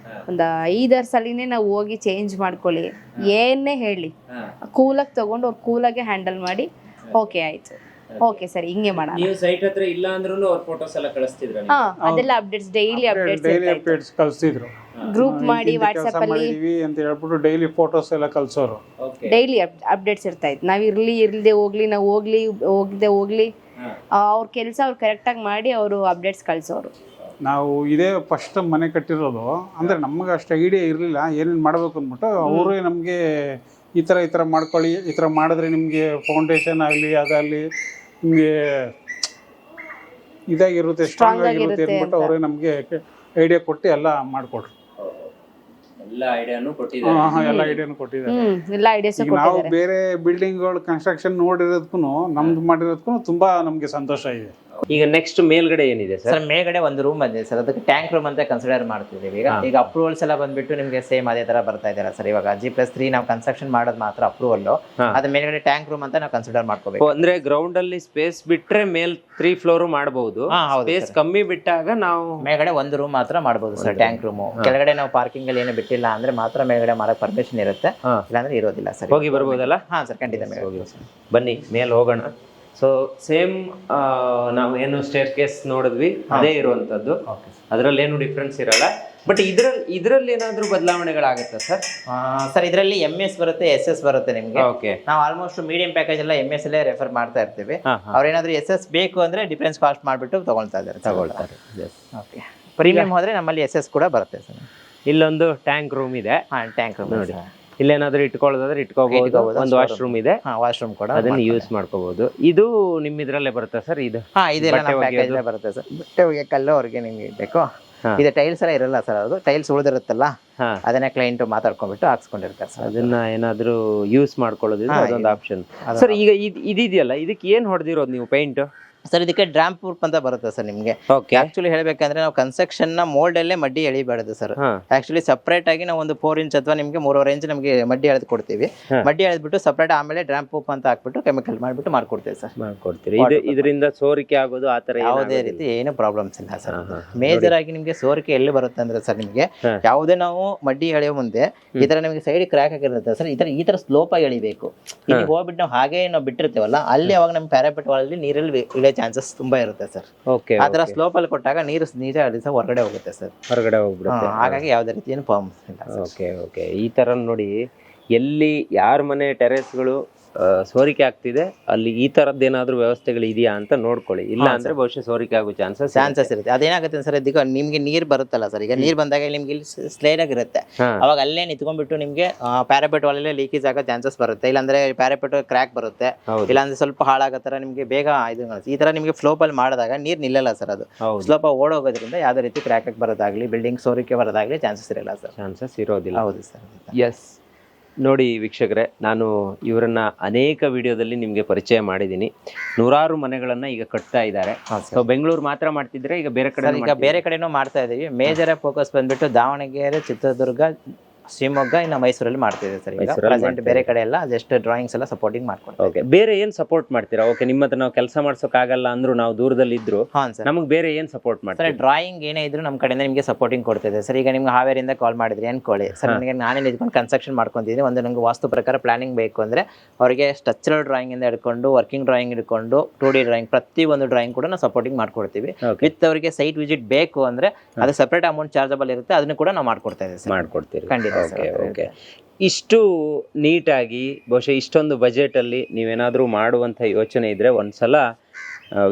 ಒಂದು 5-6 ಸಲಿನೇ ನಾವು ಹೋಗಿ ಚೇಂಜ್ ಮಾಡ್ಕೊಳ್ಳಿ, ಏನೇ ಹೇಳಿ ಕೂಲಾಗಿ ತಗೊಂಡು ಅವ್ರು ಕೂಲಾಗೆ ಹ್ಯಾಂಡಲ್ ಮಾಡಿ ಓಕೆ ಆಯ್ತು, ಓಕೆ ಸರಿ ಹಿಂಗೆ ಮಾಡೋಣ. ನೀವು ಸೈಟ್ ಹತ್ರ ಇಲ್ಲ ಅಂದ್ರೂ ಅವ್ರ ಫೋಟೋಸ್ ಎಲ್ಲ ಕಳಿಸ್ತಿದ್ರು? ಅದೆಲ್ಲ ಅಪ್ಡೇಟ್ಸ್, ಡೈಲಿ ಅಪ್ಡೇಟ್ಸ್ ಕಳಿಸ್ತಿದ್ರು. ಗ್ರೂಪ್ ಮಾಡಿ ಕೆಲಸ ಮಾಡಿದೀವಿ ಅಂತ ಹೇಳ್ಬಿಟ್ಟು ಡೈಲಿ ಫೋಟೋಸ್ ಎಲ್ಲ ಕಳ್ಸೋರು. ಡೈಲಿ ಅಪ್ಡೇಟ್ಸ್ ಇರ್ತಾ ಇತ್ತು. ನಾವು ಇಲ್ಲದೆ ಹೋಗ್ಲಿ, ನಾವು ಹೋಗ್ಲಿ ಅವ್ರ ಕೆಲಸ ಅವ್ರು ಕರೆಕ್ಟಾಗಿ ಮಾಡಿ ಅವರು ಅಪ್ಡೇಟ್ಸ್ ಕಳ್ಸೋರು. ನಾವು ಇದೇ ಫಸ್ಟ್ ಮನೆ ಕಟ್ಟಿರೋದು, ಅಂದರೆ ನಮಗೆ ಅಷ್ಟು ಐಡಿಯಾ ಇರಲಿಲ್ಲ ಏನೇನು ಮಾಡಬೇಕು ಅಂದ್ಬಿಟ್ಟು ಅವರೇ ನಮಗೆ ಈ ಥರ ಮಾಡ್ಕೊಳ್ಳಿ, ಈ ಥರ ಮಾಡಿದ್ರೆ ನಿಮಗೆ ಫೌಂಡೇಶನ್ ಆಗಲಿ ಅದಾಗಲಿ ನಿಮಗೆ ಇದಾಗಿರುತ್ತೆ, ಸ್ಟ್ರಾಂಗ್ ಆಗಿರುತ್ತೆ ಅಂದ್ಬಿಟ್ಟು ಅವರೇ ನಮಗೆ ಐಡಿಯಾ ಕೊಟ್ಟು ಎಲ್ಲ ಮಾಡಿಕೊಟ್ರು. ಎಲ್ಲ ಐಡಿಯಾನು ಕೊಟ್ಟಿದ್ದಾರೆ. ಎಲ್ಲ ಐಡಿಯಾನು ಕೊಟ್ಟಿದ್ದಾರೆ. ಎಲ್ಲ ಐಡಿಯಾಸ್ ನಾವು ಬೇರೆ ಬಿಲ್ಡಿಂಗ್ಗಳು ಕನ್ಸ್ಟ್ರಕ್ಷನ್ ನೋಡಿರೋದಕ್ಕೂ ನಮ್ದು ಮಾಡಿರೋದಕ್ಕೂ ತುಂಬಾ ನಮಗೆ ಸಂತೋಷ ಇದೆ. ಈಗ ನೆಕ್ಸ್ಟ್ ಮೇಲ್ಗಡೆ ಏನಿದೆ ಸರ್? ಸರ್ ಮೇಲ್ಗಡೆ ಒಂದು ರೂಮ್ ಬಂದಿದೆ ಸರ್, ಅದಕ್ಕೆ ಟ್ಯಾಂಕ್ ರೂಮ್ ಅಂತ ಕನ್ಸಿಡರ್ ಮಾಡ್ತಿದ್ದೀವಿ. ಈಗ ಅಪ್ರೂವಲ್ಸ್ ಎಲ್ಲ ಬಂದ್ಬಿಟ್ಟು ನಿಮಗೆ ಸೇಮ್ ಅದೇ ತರ ಬರ್ತಾ ಇದ್ದಾರೆ ಸರ್. ಇವಾಗ G+3 ನಾವು ಕನ್ಸ್ಟ್ರಕ್ಷನ್ ಮಾಡೋದು ಮಾತ್ರ ಅಪ್ರೂವಲ್, ಅದ ಮೇಲ್ಗಡೆ ಟ್ಯಾಂಕ್ ರೂಮ್ ಅಂತ ನಾವು ಕನ್ಸಿಡರ್ ಮಾಡ್ಕೋಬೇಕು. ಅಂದ್ರೆ ಗ್ರೌಂಡ್ ಅಲ್ಲಿ ಸ್ಪೇಸ್ ಬಿಟ್ರೆ ಮೇಲ್ 3 ಫ್ಲೋರ್ ಮಾಡಬಹುದು, ಸ್ಪೇಸ್ ಕಮ್ಮಿ ಬಿಟ್ಟಾಗ ನಾವು ಮೇಲ್ಗಡೆ ಒಂದು ರೂಮ್ ಮಾತ್ರ ಮಾಡಬಹುದು ಸರ್, ಟ್ಯಾಂಕ್ ರೂಮ್. ಕೆಳಗಡೆ ನಾವು ಪಾರ್ಕಿಂಗ್ ಅಲ್ಲಿ ಏನು ಬಿಟ್ಟಿಲ್ಲ ಅಂದ್ರೆ ಮಾತ್ರ ಮೇಲ್ಗಡೆ ಮಾಡಕ್ ಪರ್ಮಿಷನ್ ಇರುತ್ತೆ, ಇಲ್ಲಾಂದ್ರೆ ಇರೋದಿಲ್ಲ ಸರ್. ಹೋಗಿ ಬರ್ಬೋದಲ್ಲ? ಹಾ ಸರ್, ಖಂಡಿತ ಬನ್ನಿ ಮೇಲೆ ಹೋಗೋಣ. ಸೊ ಸೇಮ್ ನಾವು ಏನು ಸ್ಟೇರ್ ಕೇಸ್ ನೋಡಿದ್ವಿ ಅದೇ ಇರುವಂತದ್ದು, ಅದರಲ್ಲಿ ಏನು ಡಿಫ್ರೆನ್ಸ್ ಇರಲ್ಲ. ಬಟ್ ಇದ್ರಲ್ಲಿ ಏನಾದ್ರೂ ಬದಲಾವಣೆಗಳಾಗುತ್ತಾ ಸರ್? ಸರ್ ಇದರಲ್ಲಿ MS ಬರುತ್ತೆ, SS ಬರುತ್ತೆ ನಿಮ್ಗೆ. ಓಕೆ, ನಾವು ಆಲ್ಮೋಸ್ಟ್ ಮೀಡಿಯಂ ಪ್ಯಾಕೇಜ್ ಎಲ್ಲ MS ಅಲ್ಲೇ ರೆಫರ್ ಮಾಡ್ತಾ ಇರ್ತೀವಿ. ಅವ್ರೇನಾದ್ರೂ SS ಬೇಕು ಅಂದ್ರೆ ಡಿಫರೆನ್ಸ್ ಕಾಸ್ಟ್ ಮಾಡ್ಬಿಟ್ಟು ತಗೊಳ್ತಾರೆ. ಓಕೆ, ಪ್ರೀಮಿಯಂ ಹೋದ್ರೆ ನಮ್ಮಲ್ಲಿ SS ಕೂಡ ಬರುತ್ತೆ ಸರ್. ಇಲ್ಲೊಂದು ಟ್ಯಾಂಕ್ ರೂಮ್ ಇದೆ. ಟ್ಯಾಂಕ್ ರೂಮ್ ನೋಡಿ, ಇಲ್ಲೇನಾದ್ರೂ ಇಟ್ಕೊಳ್ಳೋದಾದ್ರೆ ಇಟ್ಕೋಬಹುದು. ಒಂದು ವಾಶ್ರೂಮ್ ಇದೆ, ವಾಶ್ರೂಮ್ ಕೂಡ ಅದನ್ನ ಯೂಸ್ ಮಾಡ್ಕೋಬಹುದು. ಇದು ನಿಮ್ ಇದ್ರಲ್ಲೇ ಬರುತ್ತಾ ಸರ್? ಇದು ಇದೆಲ್ಲ ನಮ್ಮ ಪ್ಯಾಕೇಜ್ ಬರುತ್ತೆ ಸರ್. ಬಟ್ಟೆ ಒಗೆಯಕ್ಕಲ್ಲ ಅವ್ರಿಗೆ ನಿಮ್ಗೆ ಬೇಕು. ಇದು ಟೈಲ್ಸ್ ಎಲ್ಲ ಇರಲ್ಲ ಸರ್, ಅದು ಟೈಲ್ಸ್ ಉಳಿದಿರುತ್ತಲ್ಲ ಅದನ್ನೇ ಕ್ಲೈಂಟ್ ಮಾತಾಡ್ಕೊಂಡ್ಬಿಟ್ಟು ಹಾಕ್ಸ್ಕೊಂಡಿರ್ತಾರೆ ಸರ್. ಅದನ್ನ ಏನಾದ್ರೂ ಯೂಸ್ ಮಾಡ್ಕೊಳ್ಳೋದಿದ್ರೆ ಅದೊಂದು ಆಪ್ಷನ್ ಸರ್. ಈಗ ಇದೆಯಲ್ಲ, ಇದಕ್ಕೆ ಏನ್ ಹೊಡೆದಿರೋದು ನೀವು ಪೇಂಟ್? ಸರ್ ಇದಕ್ಕೆ ಡ್ರಾಮ್ ಪ್ರೂಫ್ ಅಂತ ಬರುತ್ತೆ ಸರ್ ನಿಮಗೆ. ಆಕ್ಚುಲಿ ಹೇಳ್ಬೇಕಂದ್ರೆ ನಾವು ಕನ್ಸ್ಟ್ರಕ್ಷನ್ ನ ಮೋಲ್ಡ್ ಅಲ್ಲೇ ಮಡ್ಡಿ ಎಳಿಬಾರ್ದು ಸರ್. ಆಕ್ಚುಲಿ ಸಪರೇಟ್ ಆಗಿ ನಾವು ಒಂದು 4 ಇಂಚ್ ಅಥವಾ ನಿಮಗೆ 3.5 ಇಂಚ್ ನಮಗೆ ಮಡ್ಡಿ ಎಳೆದು ಕೊಡ್ತೀವಿ. ಮಡ್ಡಿ ಎಳೆದ್ಬಿಟ್ಟು ಸಪರೇಟ್ ಆಮೇಲೆ ಡ್ರಾಮ್ ಪ್ರೂಫ್ ಅಂತ ಹಾಕ್ಬಿಟ್ಟು ಕೆಮಿಕಲ್ ಮಾಡ್ಬಿಟ್ಟು ಮಾಡ್ಕೊಡ್ತೀವಿ ಸರ್. ಮಾಡ್ಕೊಡ್ತೀರಿ. ಇದರಿಂದ ಸೋರಿಕೆ ಆಗೋದು ಆತರ ಯಾವುದೇ ರೀತಿ ಏನು ಪ್ರಾಬ್ಲಮ್ಸ್ ಇಲ್ಲ ಸರ್. ಮೇಜರ್ ಆಗಿ ನಿಮಗೆ ಸೋರಿಕೆ ಎಲ್ಲಿ ಬರುತ್ತೆ ಅಂದ್ರೆ ಸರ್, ನಿಮಗೆ ಯಾವುದೇ ನಾವು ಮಡ್ಡಿ ಎಳೆಯೋ ಮುಂದೆ ಈ ತರ ನಿಮಗೆ ಸೈಡ್ ಕ್ರ್ಯಾಕ್ ಆಗಿರುತ್ತೆ ಸರ್, ಈ ತರ ಸ್ಲೋಪ್ ಆಗಿ ಎಳಿಬೇಕು. ಇಲ್ಲಿ ಹೋಗ್ಬಿಟ್ಟು ನಾವು ಹಾಗೆ ನಾವು ಬಿಟ್ಟಿರ್ತೀವಲ್ಲ, ಅಲ್ಲಿ ಅವಾಗ ನಮ್ಮ ಪ್ಯಾರಾಪೆಟ್ ವಾಲಲ್ಲಿ ನೀರಲ್ಲಿ ಇಳಿಯೋ ಚಾನ್ಸಸ್ ತುಂಬಾ ಇರುತ್ತೆ ಸರ್. ಆತರ ಸ್ಲೋಪ್ ಅಲ್ಲಿ ಕೊಟ್ಟಾಗ ನೀರು ಹೊರಗಡೆ ಹೋಗುತ್ತೆ ಸರ್, ಹೊರಗಡೆ ಹೋಗ್ಬಿಡುತ್ತೆ. ಹಾಗಾಗಿ ಯಾವುದೇ ರೀತಿ ಏನು ಪ್ರಾಬ್ಲಮ್ಸ್ ಇಲ್ಲ. ಓಕೆ, ಈ ತರ ನೋಡಿ, ಎಲ್ಲಿ ಯಾರ ಮನೆ ಟೆರೇಸ್ಗಳು ಸೋರಿಕೆ ಆಗ್ತಿದೆ ಅಲ್ಲಿ ಈ ತರದ್ದು ಏನಾದ್ರು ವ್ಯವಸ್ಥೆಗಳು ಇದೆಯಾ ಅಂತ ನೋಡ್ಕೊಳ್ಳಿ. ಇಲ್ಲ ಅಂದ್ರೆ ಬಹುಶಃ ಸೋರಿಕೆ ಆಗೋ ಚಾನ್ಸಸ್ ಇರುತ್ತೆ. ಅದೇನಾಗುತ್ತೆ ಸರ್, ಇದೀಗ ನಿಮ್ಗೆ ನೀರ್ ಬರುತ್ತಲ್ಲ ಸರ್, ಈಗ ನೀರ್ ಬಂದಾಗ ನಿಮ್ಗೆ ಇಲ್ಲಿ ಸ್ಲೈಡ್ ಆಗಿರುತ್ತೆ, ಅವಾಗ ಅಲ್ಲೇ ನಿಂತ್ಕೊಂಡ್ಬಿಟ್ಟು ನಿಮ್ಗೆ ಪ್ಯಾರಾಪೆಟ್ ವಾಲಲ್ಲೇ ಲೀಕೇಜ್ ಆಗೋ ಚಾನ್ಸಸ್ ಬರುತ್ತೆ. ಇಲ್ಲಾಂದ್ರೆ ಪ್ಯಾರಾಪೆಟ್ ಕ್ರ್ಯಾಕ್ ಬರುತ್ತೆ, ಇಲ್ಲಾಂದ್ರೆ ಸ್ವಲ್ಪ ಹಾಳಾಗೋ ತರ ನಿಮ್ಗೆ ಬೇಗ ಈ ತರ ನಿಮ್ಗೆ ಫ್ಲೋಪ್ ಅಲ್ಲಿ ಮಾಡಿದಾಗ ನೀರ್ ನಿಲ್ಲಲ್ಲ ಸರ್. ಅದು ಸ್ಲೋಪ್ ಓಡೋಗೋದ್ರಿಂದ ಯಾವ್ದೇ ರೀತಿ ಕ್ರ್ಯಾಕ್ ಆಗಿ ಬರೋದಾಗ್ಲಿ ಬಿಲ್ಡಿಂಗ್ ಸೋರಿಕೆ ಬರೋದಾಗ್ಲಿ ಚಾನ್ಸಸ್ ಇರಲ್ಲ ಸರ್. ಚಾನ್ಸಸ್ ಇರೋದಿಲ್ಲ. ಹೌದು ಸರ್. ಎಸ್, ನೋಡಿ ವೀಕ್ಷಕರೇ, ನಾನು ಇವರನ್ನ ಅನೇಕ ವಿಡಿಯೋದಲ್ಲಿ ನಿಮಗೆ ಪರಿಚಯ ಮಾಡಿದ್ದೀನಿ. ನೂರಾರು ಮನೆಗಳನ್ನ ಈಗ ಕಟ್ತಾ ಇದ್ದಾರೆ. ಸೊ ಬೆಂಗಳೂರು ಮಾತ್ರ ಮಾಡ್ತಿದ್ರೆ ಈಗ ಬೇರೆ ಕಡೆನೂ ಮಾಡ್ತಾ ಇದೀವಿ. ಮೇಜರ್ ಫೋಕಸ್ ಬಂದ್ಬಿಟ್ಟು ದಾವಣಗೆರೆ, ಚಿತ್ರದುರ್ಗ, ಶಿವಮೊಗ್ಗ, ಇನ್ನು ಮೈಸೂರಲ್ಲಿ ಮಾಡ್ತಿದೆ ಸರ್. ಈಗ ಪ್ರೆಸೆಂಟ್ ಬೇರೆ ಕಡೆ ಎಲ್ಲ ಜಸ್ಟ್ ಡ್ರಾಯಿಂಗ್ಸ್ ಎಲ್ಲ ಸಪೋರ್ಟಿಂಗ್ ಮಾಡ್ಕೊಡ್ತೀವಿ. ಓಕೆ, ಬೇರೆ ಏನ್ ಸಪೋರ್ಟ್ ಮಾಡ್ತೀರಾ? ಓಕೆ, ನಿಮ್ಮ ಹತ್ರ ನಾವು ಕೆಲಸ ಮಾಡ್ಸೋಕ್ ಆಗಲ್ಲ ಅಂದ್ರು, ನಾವು ದೂರದಲ್ಲಿ ಇದ್ರು ನಮಗೆ ಬೇರೆ ಏನ್ ಸಪೋರ್ಟ್ ಮಾಡ್ತಾರೆ? ಡ್ರಾಯಿಂಗ್ ಏನೇ ಇದ್ರು ನಮ್ಮ ಕಡೆಯಿಂದ ನಿಮಗೆ ಸಪೋರ್ಟಿಂಗ್ ಕೊಡ್ತಿದೆ ಸರ್. ಈಗ ನಿಮ್ಗೆ ಹಾವೇರಿಯಿಂದ ಕಾಲ್ ಮಾಡಿದ್ರಿ ಅನ್ಕೊಳ್ಳಿ ಸರ್, ನನಗೆ ನಾನೇ ನಿಂತ್ಕೊಂಡು ಕನ್ಸ್ಟ್ರಕ್ಷನ್ ಮಾಡ್ಕೊಂತಿದ್ದೀನಿ, ಒಂದು ನಂಗೆ ವಾಸ್ತು ಪ್ರಕಾರ ಪ್ಲಾನಿಂಗ್ ಬೇಕು ಅಂದ್ರೆ ಅವರಿಗೆ ಸ್ಟ್ರಕ್ಚರಲ್ ಡ್ರಾಯಿಂಗ್ ಇಂದ ಹಿಡ್ಕೊಂಡು ವರ್ಕಿಂಗ್ ಡ್ರಾಯಿಂಗ್ ಹಿಡ್ಕೊಂಡು 2D ಡ್ರಾಯಿಂಗ್ ಪ್ರತಿ ಒಂದು ಡ್ರಾಯಿಂಗ್ ಕೂಡ ನಾವು ಸಪೋರ್ಟಿಂಗ್ ಮಾಡ್ಕೊಡ್ತೀವಿ. ವಿತ್ ಅವರಿಗೆ ಸೈಟ್ ವಿಸಿಟ್ ಬೇಕು ಅಂದ್ರೆ ಅದು ಸಪರೇಟ್ ಅಮೌಂಟ್ ಚಾರ್ಜಬಲ್ ಇರುತ್ತೆ, ಅದನ್ನು ಕೂಡ ನಾವು ಮಾಡ್ಕೊಡ್ತಾ ಇದ್ದೀವಿ. ಮಾಡ್ಕೊಡ್ತೀವಿ, ಖಂಡಿತ. ಓಕೆ, ಇಷ್ಟು ನೀಟಾಗಿ ಬಹುಶಃ ಇಷ್ಟೊಂದು ಬಜೆಟಲ್ಲಿ ನೀವೇನಾದರೂ ಮಾಡುವಂಥ ಯೋಚನೆ ಇದ್ದರೆ ಒಂದ್ಸಲ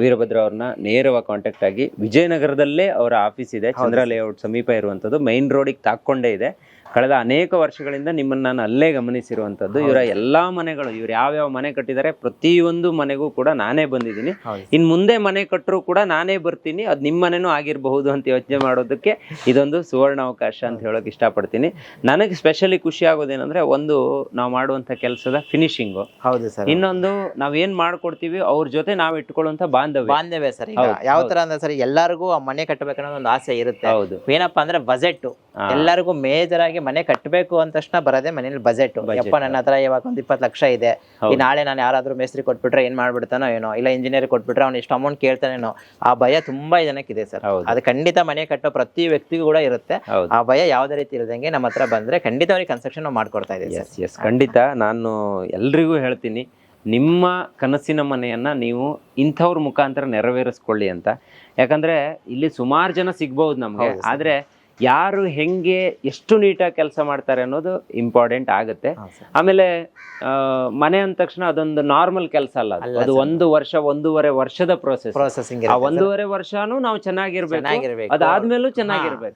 ವೀರಭದ್ರ ಅವ್ರನ್ನ ನೇರವಾಗಿ ಕಾಂಟ್ಯಾಕ್ಟ್ ಆಗಿ. ವಿಜಯನಗರದಲ್ಲೇ ಅವರ ಆಫೀಸ್ ಇದೆ, ಚಂದ್ರ ಲೇಔಟ್ ಸಮೀಪ ಇರುವಂಥದ್ದು, ಮೈನ್ ರೋಡಿಗೆ ತಾಕ್ಕೊಂಡೇ ಇದೆ. ಕಳೆದ ಅನೇಕ ವರ್ಷಗಳಿಂದ ನಿಮ್ಮನ್ನು ನಾನು ಅಲ್ಲೇ ಗಮನಿಸಿರುವಂಥದ್ದು. ಇವರ ಎಲ್ಲಾ ಮನೆಗಳು, ಇವ್ರು ಯಾವ್ಯಾವ ಮನೆ ಕಟ್ಟಿದ್ದಾರೆ ಪ್ರತಿಯೊಂದು ಮನೆಗೂ ಕೂಡ ನಾನೇ ಬಂದಿದ್ದೀನಿ. ಇನ್ ಮುಂದೆ ಮನೆ ಕಟ್ಟರು ಕೂಡ ನಾನೇ ಬರ್ತೀನಿ, ಅದು ನಿಮ್ಮ ಮನೆನೂ ಆಗಿರಬಹುದು ಅಂತ ಯೋಚನೆ ಮಾಡೋದಕ್ಕೆ ಇದೊಂದು ಸುವರ್ಣ ಅವಕಾಶ ಅಂತ ಹೇಳೋಕೆ ಇಷ್ಟಪಡ್ತೀನಿ. ನನಗೆ ಸ್ಪೆಷಲಿ ಖುಷಿ ಆಗೋದೇನಂದ್ರೆ, ಒಂದು ನಾವು ಮಾಡುವಂಥ ಕೆಲಸದ ಫಿನಿಶಿಂಗು, ಹೌದು ಸರ್. ಇನ್ನೊಂದು ನಾವೇನ್ ಮಾಡ್ಕೊಡ್ತೀವಿ ಅವ್ರ ಜೊತೆ ನಾವು ಇಟ್ಕೊಳ್ಳುವಂಥ ಬಾಂಧವ್ಯ ಸರ್. ಯಾವ ತರ ಅಂದ್ರೆ ಸರ್, ಎಲ್ಲರಿಗೂ ಆ ಮನೆ ಕಟ್ಟಬೇಕನ್ನೋ ಒಂದು ಆಸೆ ಇರುತ್ತೆ. ಹೌದು. ಏನಪ್ಪಾ ಅಂದ್ರೆ ಬಜೆಟ್ ಎಲ್ಲರಿಗೂ ಮೇಜರ್ ಆಗಿ ಮನೆ ಕಟ್ಟಬೇಕು ಅಂದ ತಕ್ಷಣ ಬರೋದೇ ಮನೇಲಿ ಬಜೆಟ್. ಯಪ್ಪ ನನ್ನ ಹತ್ರ ಇವಾಗ ಒಂದು 20 ಲಕ್ಷ ಇದೆ, ಈ ನಾಳೆ ನಾನು ಯಾರಾದ್ರೂ ಮೇಸ್ತ್ರಿ ಕೊಟ್ಬಿಟ್ರೆ ಏನ್ ಮಾಡ್ಬಿಡ್ತಾನೋ ಏನೋ, ಇಲ್ಲ ಇಂಜಿನಿಯರ್ ಕೊಟ್ಬಿಟ್ರೆ ಅವ್ನು ಎಷ್ಟು ಅಮೌಂಟ್ ಕೇಳ್ತಾನೇನೋ, ಆ ಭಯ ತುಂಬಾ ಜನಕ್ಕಿದೆ ಸರ್. ಅದು ಖಂಡಿತ ಮನೆ ಕಟ್ಟೋ ಪ್ರತಿ ವ್ಯಕ್ತಿಗೂ ಕೂಡ ಇರುತ್ತೆ. ಆ ಭಯ ಯಾವ್ದೇ ರೀತಿ ಇರದಂಗೆ ನಮ್ಮ ಹತ್ರ ಬಂದ್ರೆ ಖಂಡಿತ ಅವ್ರಿಗೆ ಕನ್ಸ್ಟ್ರಕ್ಷನ್ ಮಾಡ್ಕೊಡ್ತಾ ಇದ್ದೀವಿ. ಎಸ್, ಖಂಡಿತ. ನಾನು ಎಲ್ರಿಗೂ ಹೇಳ್ತೀನಿ, ನಿಮ್ಮ ಕನಸಿನ ಮನೆಯನ್ನ ನೀವು ಇಂಥವ್ರ ಮುಖಾಂತರ ನೆರವೇರಿಸ್ಕೊಳ್ಳಿ ಅಂತ. ಯಾಕಂದ್ರೆ ಇಲ್ಲಿ ಸುಮಾರು ಜನ ಸಿಗ್ಬಹುದು ನಮ್ಗೆ, ಆದ್ರೆ ಯಾರು ಹೆಂಗೆ ಎಷ್ಟು ನೀಟಾಗಿ ಕೆಲಸ ಮಾಡ್ತಾರೆ ಅನ್ನೋದು ಇಂಪಾರ್ಟೆಂಟ್ ಆಗುತ್ತೆ. ಆಮೇಲೆ ಮನೆ ಅಂದ ತಕ್ಷಣ ಅದೊಂದು ನಾರ್ಮಲ್ ಕೆಲಸ ಅಲ್ಲ, ಅದು 1 ವರ್ಷ 1.5 ವರ್ಷದ ಪ್ರೊಸೆಸಿಂಗ್ ಆ 1.5 ವರ್ಷನೂ ನಾವು ಚೆನ್ನಾಗಿರ್ಬೇಕು, ಅದಾದ್ಮೇಲೂ ಚೆನ್ನಾಗಿರ್ಬೇಕು,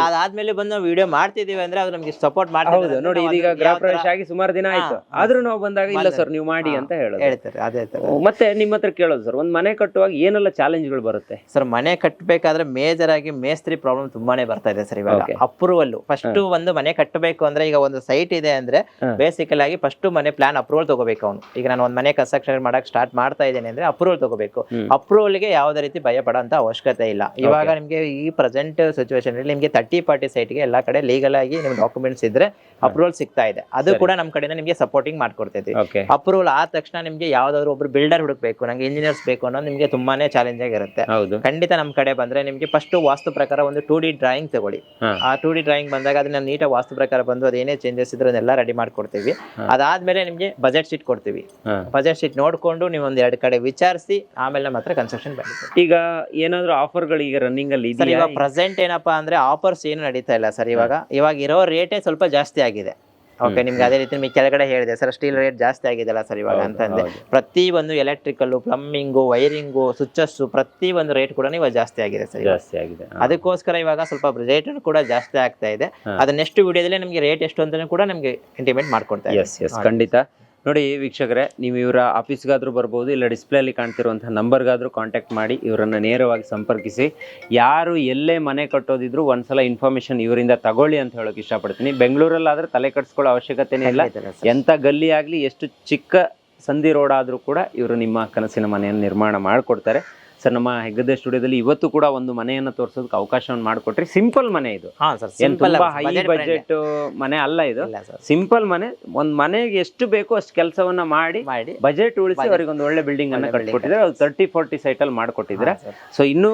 ಅದಾದ್ಮೇಲೆ ಬಂದು ನಾವು ವಿಡಿಯೋ ಮಾಡ್ತಿದೀವಿ ಅಂದ್ರೆ ಅದು ನಮ್ಗೆ ಸಪೋರ್ಟ್ ಮಾಡ್ತಿದ್ದೀವಿ. ನೋಡಿ ಇದೀಗ ಗೃಹ ಪ್ರವೇಶ ಆಗಿ ಸುಮಾರು ದಿನ ಆಯ್ತು, ಆದ್ರೂ ನಾವು ಬಂದಾಗ ಇಲ್ಲ ಸರ್ ನೀವು ಮಾಡಿ ಅಂತ ಹೇಳ್ತಾರೆ. ಅದೇ ಮತ್ತೆ ನಿಮ್ಮ ಹತ್ರ ಕೇಳೋದು ಸರ್, ಒಂದ್ ಮನೆ ಕಟ್ಟುವಾಗ ಏನೆಲ್ಲ ಚಾಲೆಂಜ್ಗಳು ಬರುತ್ತೆ ಸರ್? ಮನೆ ಕಟ್ಟಬೇಕಾದ್ರೆ ಮೇಜರ್ ಆಗಿ ಮೇಸ್ತ್ರಿ ಪ್ರಾಬ್ಲಮ್ ತುಂಬಾನೇ ಬರ್ತಾ ಇದೆ ಸರ್. ಇವಾಗ ಅಪ್ರೂವಲ್ ಫಸ್ಟ್ ಒಂದು ಮನೆ ಕಟ್ಟಬೇಕು ಅಂದ್ರೆ, ಈಗ ಒಂದು ಸೈಟ್ ಇದೆ ಅಂದ್ರೆ ಬೇಸಿಕಲ್ ಆಗಿ ಫಸ್ಟ್ ಮನೆ ಪ್ಲಾನ್ ಅಪ್ರೂವಲ್ ತಗೋಬೇಕು ಅವನು. ಈಗ ನಾನು ಒಂದ್ ಮನೆ ಕನ್ಸ್ಟ್ರಕ್ಷನ್ ಮಾಡಕ್ ಸ್ಟಾರ್ಟ್ ಮಾಡ್ತಾ ಇದ್ದೇನೆ ಅಂದ್ರೆ ಅಪ್ರೂವಲ್ ತಗೋಬೇಕು. ಅಪ್ರೂವಲ್ ಗೆ ಯಾವುದೇ ರೀತಿ ಭಯ ಪಡೋಂತ ಅವಶ್ಯಕತೆ ಇಲ್ಲ. ಇವಾಗ ನಿಮ್ಗೆ ಈ ಪ್ರೆಸೆಂಟ್ ಸಿಚುವೇಶನ್ ಅಲ್ಲಿ ನಿಮ್ಗೆ 30-40 ಸೈಟ್ ಗೆ ಎಲ್ಲಾ ಕಡೆ ಲೀಗಲ್ ಆಗಿ ನಿಮ್ ಡಾಕ್ಯುಮೆಂಟ್ಸ್ ಇದ್ರೆ ಅಪ್ರೂವಲ್ ಸಿಗ್ತಾ ಇದೆ. ಅದು ಕೂಡ ನಮ್ ಕಡೆಯಿಂದ ನಿಮ್ಗೆ ಸಪೋರ್ಟಿಂಗ್ ಮಾಡ್ಕೊಡ್ತೈತಿ. ಅಪ್ರೂವಲ್ ಆದ ತಕ್ಷಣ ನಿಮ್ಗೆ ಯಾವ್ದಾದ್ರು ಒಬ್ರು ಬಿಲ್ಡರ್ ಹುಡುಕ್ಬೇಕು, ನಂಗೆ ಇಂಜಿನಿಯರ್ಸ್ ಬೇಕು ಅನ್ನೋದು ನಿಮ್ಗೆ ತುಂಬಾನೇ ಚಾಲೆಂಜ್ ಆಗಿರುತ್ತೆ. ಖಂಡಿತ ನಮ್ ಕಡೆ ಬಂದ್ರೆ ನಿಮ್ಗೆ ಫಸ್ಟ್ ವಾಸ್ತು ಪ್ರಕಾರ ಒಂದು 2D ಡ್ರಾಯಿಂಗ್ ತಗೊಳ್ಳಿ. ಆ 2D ಡ್ರಾಯಿಂಗ್ ಬಂದಾಗ ಅದನ್ನ ನೀಟಾಗಿ ವಾಸ್ತು ಪ್ರಕಾರ ಬಂದು ಅದೇನೇ ಚೇಂಜಸ್ ಇದ್ರೆ ಅದನ್ನೆಲ್ಲ ರೆಡಿ ಮಾಡ್ಕೊಡ್ತೀವಿ. ಅದಾದ್ಮೇಲೆ ನಿಮ್ಗೆ ಬಜೆಟ್ ಶೀಟ್ ಕೊಡ್ತೀವಿ. ಬಜೆಟ್ ಶೀಟ್ ನೋಡ್ಕೊಂಡು ನೀವು ಒಂದ್ 2 ಕಡೆ ವಿಚಾರಿಸಿ ಆಮೇಲೆ ಮಾತ್ರ ಕನ್ಸ್ಟ್ರಕ್ಷನ್ ಬರುತ್ತೆ. ಈಗ ಏನಾದ್ರು ಆಫರ್ಗಳು ಈಗ ರನ್ನಿಂಗ್ ಅಲ್ಲಿ ಸರ್ ಇವಾಗ ಪ್ರೆಸೆಂಟ್ ಏನಪ್ಪಾ ಅಂದ್ರೆ ಆಫರ್ಸ್ ಏನು ನಡೀತಾ ಇಲ್ಲ ಸರ್. ಇವಾಗ ಇರೋ ರೇಟೇ ಸ್ವಲ್ಪ ಜಾಸ್ತಿ ಆಗಿದೆ. ಓಕೆ, ನಿಮ್ಗೆ ಅದೇ ರೀತಿ ನಿಮಗೆ ಕೆಳಗಡೆ ಹೇಳಿದೆ ಸರ್, ಸ್ಟೀಲ್ ರೇಟ್ ಜಾಸ್ತಿ ಆಗಿದೆಲ್ಲ ಸರ್ ಇವಾಗ ಅಂತಂದ್ರೆ ಪ್ರತಿ ಒಂದು ಎಲೆಕ್ಟ್ರಿಕಲ್, ಪ್ಲಂಬಿಂಗು, ವೈರಿಂಗು, ಸ್ವಿಚಸ್ ಪ್ರತಿ ಒಂದು ರೇಟ್ ಕೂಡ ಇವಾಗ ಜಾಸ್ತಿ ಆಗಿದೆ ಸರ್. ಜಾಸ್ತಿ ಆಗಿದೆ, ಅದಕ್ಕೋಸ್ಕರ ಇವಾಗ ಸ್ವಲ್ಪ ರೇಟ್ ಕೂಡ ಜಾಸ್ತಿ ಆಗ್ತಾ ಇದೆ. ಅದ ನೆಕ್ಸ್ಟ್ ವಿಡಿಯೋದಲ್ಲಿ ನಿಮಗೆ ರೇಟ್ ಎಷ್ಟು ಅಂತ ಕೂಡ ನಿಮ್ಗೆ ಇಂಟಿಮೇಟ್ ಮಾಡ್ಕೊಡ್ತಾ ಇದೆ. ಎಸ್ ಖಂಡಿತ. ನೋಡಿ ವೀಕ್ಷಕರೇ, ನೀವು ಇವರ ಆಫೀಸ್ಗಾದ್ರೂ ಬರ್ಬೋದು, ಇಲ್ಲ ಡಿಸ್ಪ್ಲೇ ಅಲ್ಲಿ ಕಾಣ್ತಿರುವಂತಹ ನಂಬರ್ಗಾದ್ರೂ ಕಾಂಟ್ಯಾಕ್ಟ್ ಮಾಡಿ ಇವರನ್ನ ನೇರವಾಗಿ ಸಂಪರ್ಕಿಸಿ. ಯಾರು ಎಲ್ಲೇ ಮನೆ ಕಟ್ಟೋದಿದ್ರು ಒಂದ್ಸಲ ಇನ್ಫಾರ್ಮೇಶನ್ ಇವರಿಂದ ತಗೊಳ್ಳಿ ಅಂತ ಹೇಳೋಕೆ ಇಷ್ಟಪಡ್ತೀನಿ. ಬೆಂಗಳೂರಲ್ಲಾದ್ರೆ ತಲೆ ಕಟ್ಸ್ಕೊಳ್ಳೋ ಅವಶ್ಯಕತೆನೇ ಇಲ್ಲ. ಎಂಥ ಗಲ್ಲಿ ಆಗಲಿ, ಎಷ್ಟು ಚಿಕ್ಕ ಸಂಧಿ ರೋಡ್ ಆದರೂ ಕೂಡ ಇವರು ನಿಮ್ಮ ಕನಸಿನ ಮನೆಯನ್ನು ನಿರ್ಮಾಣ ಮಾಡಿಕೊಡ್ತಾರೆ. ಸರ್, ನಮ್ಮ ಹೆಗ್ಗದ್ದೆ ಸ್ಟುಡಿಯೋದಲ್ಲಿ ಇವತ್ತು ಕೂಡ ಒಂದು ಮನೆಯನ್ನು ತೋರಿಸೋದಕ್ಕೆ ಅವಕಾಶವನ್ನು ಮಾಡಿಕೊಟ್ರಿ. ಸಿಂಪಲ್ ಮನೆ ಇದು, ತುಂಬಾ ಹೈ ಬಜೆಟ್ ಮನೆ ಅಲ್ಲ ಇದು. ಸಿಂಪಲ್ ಮನೆ, ಒಂದ್ ಮನೆಗೆ ಎಷ್ಟು ಬೇಕೋ ಅಷ್ಟು ಕೆಲಸವನ್ನ ಮಾಡಿ ಬಜೆಟ್ ಉಳಿಸಿ ಅವರಿಗೆ ಒಂದು ಒಳ್ಳೆ ಬಿಲ್ಡಿಂಗ್ ಅನ್ನ ಕಟ್ಕೊಟ್ಟಿದ್ರೆ, ಅದು 30-40 ಸೈಟ್ ಅಲ್ಲಿ ಮಾಡ್ಕೊಟ್ಟಿದ್ರೆ. ಸೊ ಇನ್ನೂ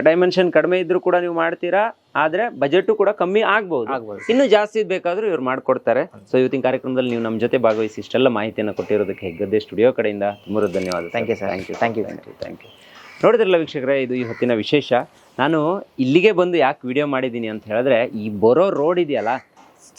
ಡೈಮೆನ್ಷನ್ ಕಡಿಮೆ ಇದ್ರೂ ಕೂಡ ನೀವು ಮಾಡ್ತೀರಾ, ಆದ್ರೆ ಬಜೆಟ್ ಕೂಡ ಕಮ್ಮಿ ಆಗ್ಬಹುದು. ಇನ್ನು ಜಾಸ್ತಿ ಬೇಕಾದ್ರೂ ಇವ್ರು ಮಾಡ್ಕೊಡ್ತಾರೆ. ಸೊ ಇವತ್ತಿನ ಕಾರ್ಯಕ್ರಮದಲ್ಲಿ ನೀವು ನಮ್ಮ ಜೊತೆ ಭಾಗವಹಿಸಿ ಇಷ್ಟೆಲ್ಲ ಮಾಹಿತಿಯನ್ನು ಕೊಟ್ಟಿರೋದಕ್ಕೆ ಹೆಗ್ಗದ್ದೆ ಸ್ಟುಡಿಯೋ ಕಡೆಯಿಂದ ತುಂಬ ಧನ್ಯವಾದ. Thank you sir. Thank you. ನೋಡಿದ್ರಲ್ಲ ವೀಕ್ಷಕರೇ, ಇದು ಈ ಹೊತ್ತಿನ ವಿಶೇಷ. ನಾನು ಇಲ್ಲಿಗೆ ಬಂದು ಯಾಕೆ ವಿಡಿಯೋ ಮಾಡಿದ್ದೀನಿ ಅಂತ ಹೇಳಿದ್ರೆ, ಈ ಬರೋ ರೋಡ್ ಇದೆಯಲ್ಲ,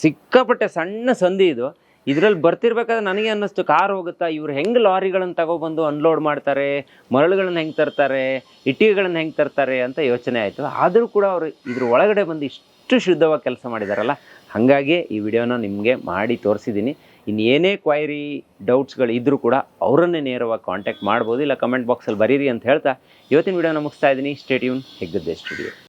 ಸಿಕ್ಕಾಪಟ್ಟೆ ಸಣ್ಣ ಸಂಧಿ ಇದು. ಇದರಲ್ಲಿ ಬರ್ತಿರ್ಬೇಕಾದ್ರೆ ನನಗೆ ಅನ್ನಿಸ್ತು, ಕಾರ್ ಹೋಗುತ್ತಾ, ಇವ್ರು ಹೆಂಗೆ ಲಾರಿಗಳನ್ನು ತಗೊಬಂದು ಅನ್ಲೋಡ್ ಮಾಡ್ತಾರೆ, ಮರಳುಗಳನ್ನು ಹೆಂಗೆ ತರ್ತಾರೆ, ಇಟ್ಟಿಗೆಗಳನ್ನು ಹೆಂಗೆ ತರ್ತಾರೆ ಅಂತ ಯೋಚನೆ ಆಯಿತು. ಆದರೂ ಕೂಡ ಅವರು ಇದ್ರ ಒಳಗಡೆ ಬಂದು ಇಷ್ಟು ಶುದ್ಧವಾಗಿ ಕೆಲಸ ಮಾಡಿದಾರಲ್ಲ, ಹಾಗಾಗಿ ಈ ವಿಡಿಯೋನ ನಿಮಗೆ ಮಾಡಿ ತೋರಿಸಿದ್ದೀನಿ. ಇನ್ನೇನೇ ಕ್ವೈರಿ ಡೌಟ್ಸ್ಗಳು ಇದ್ದರೂ ಕೂಡ ಅವರನ್ನೇ ನೇರವಾಗಿ ಕಾಂಟ್ಯಾಕ್ಟ್ ಮಾಡ್ಬೋದು, ಇಲ್ಲ ಕಮೆಂಟ್ ಬಾಕ್ಸಲ್ಲಿ ಬರೀರಿ ಅಂತ ಹೇಳ್ತಾ ಇವತ್ತಿನ ವಿಡಿಯೋನ ಮುಗಿಸ್ತಾ ಇದ್ದೀನಿ. Stay tune, Heggadde studio.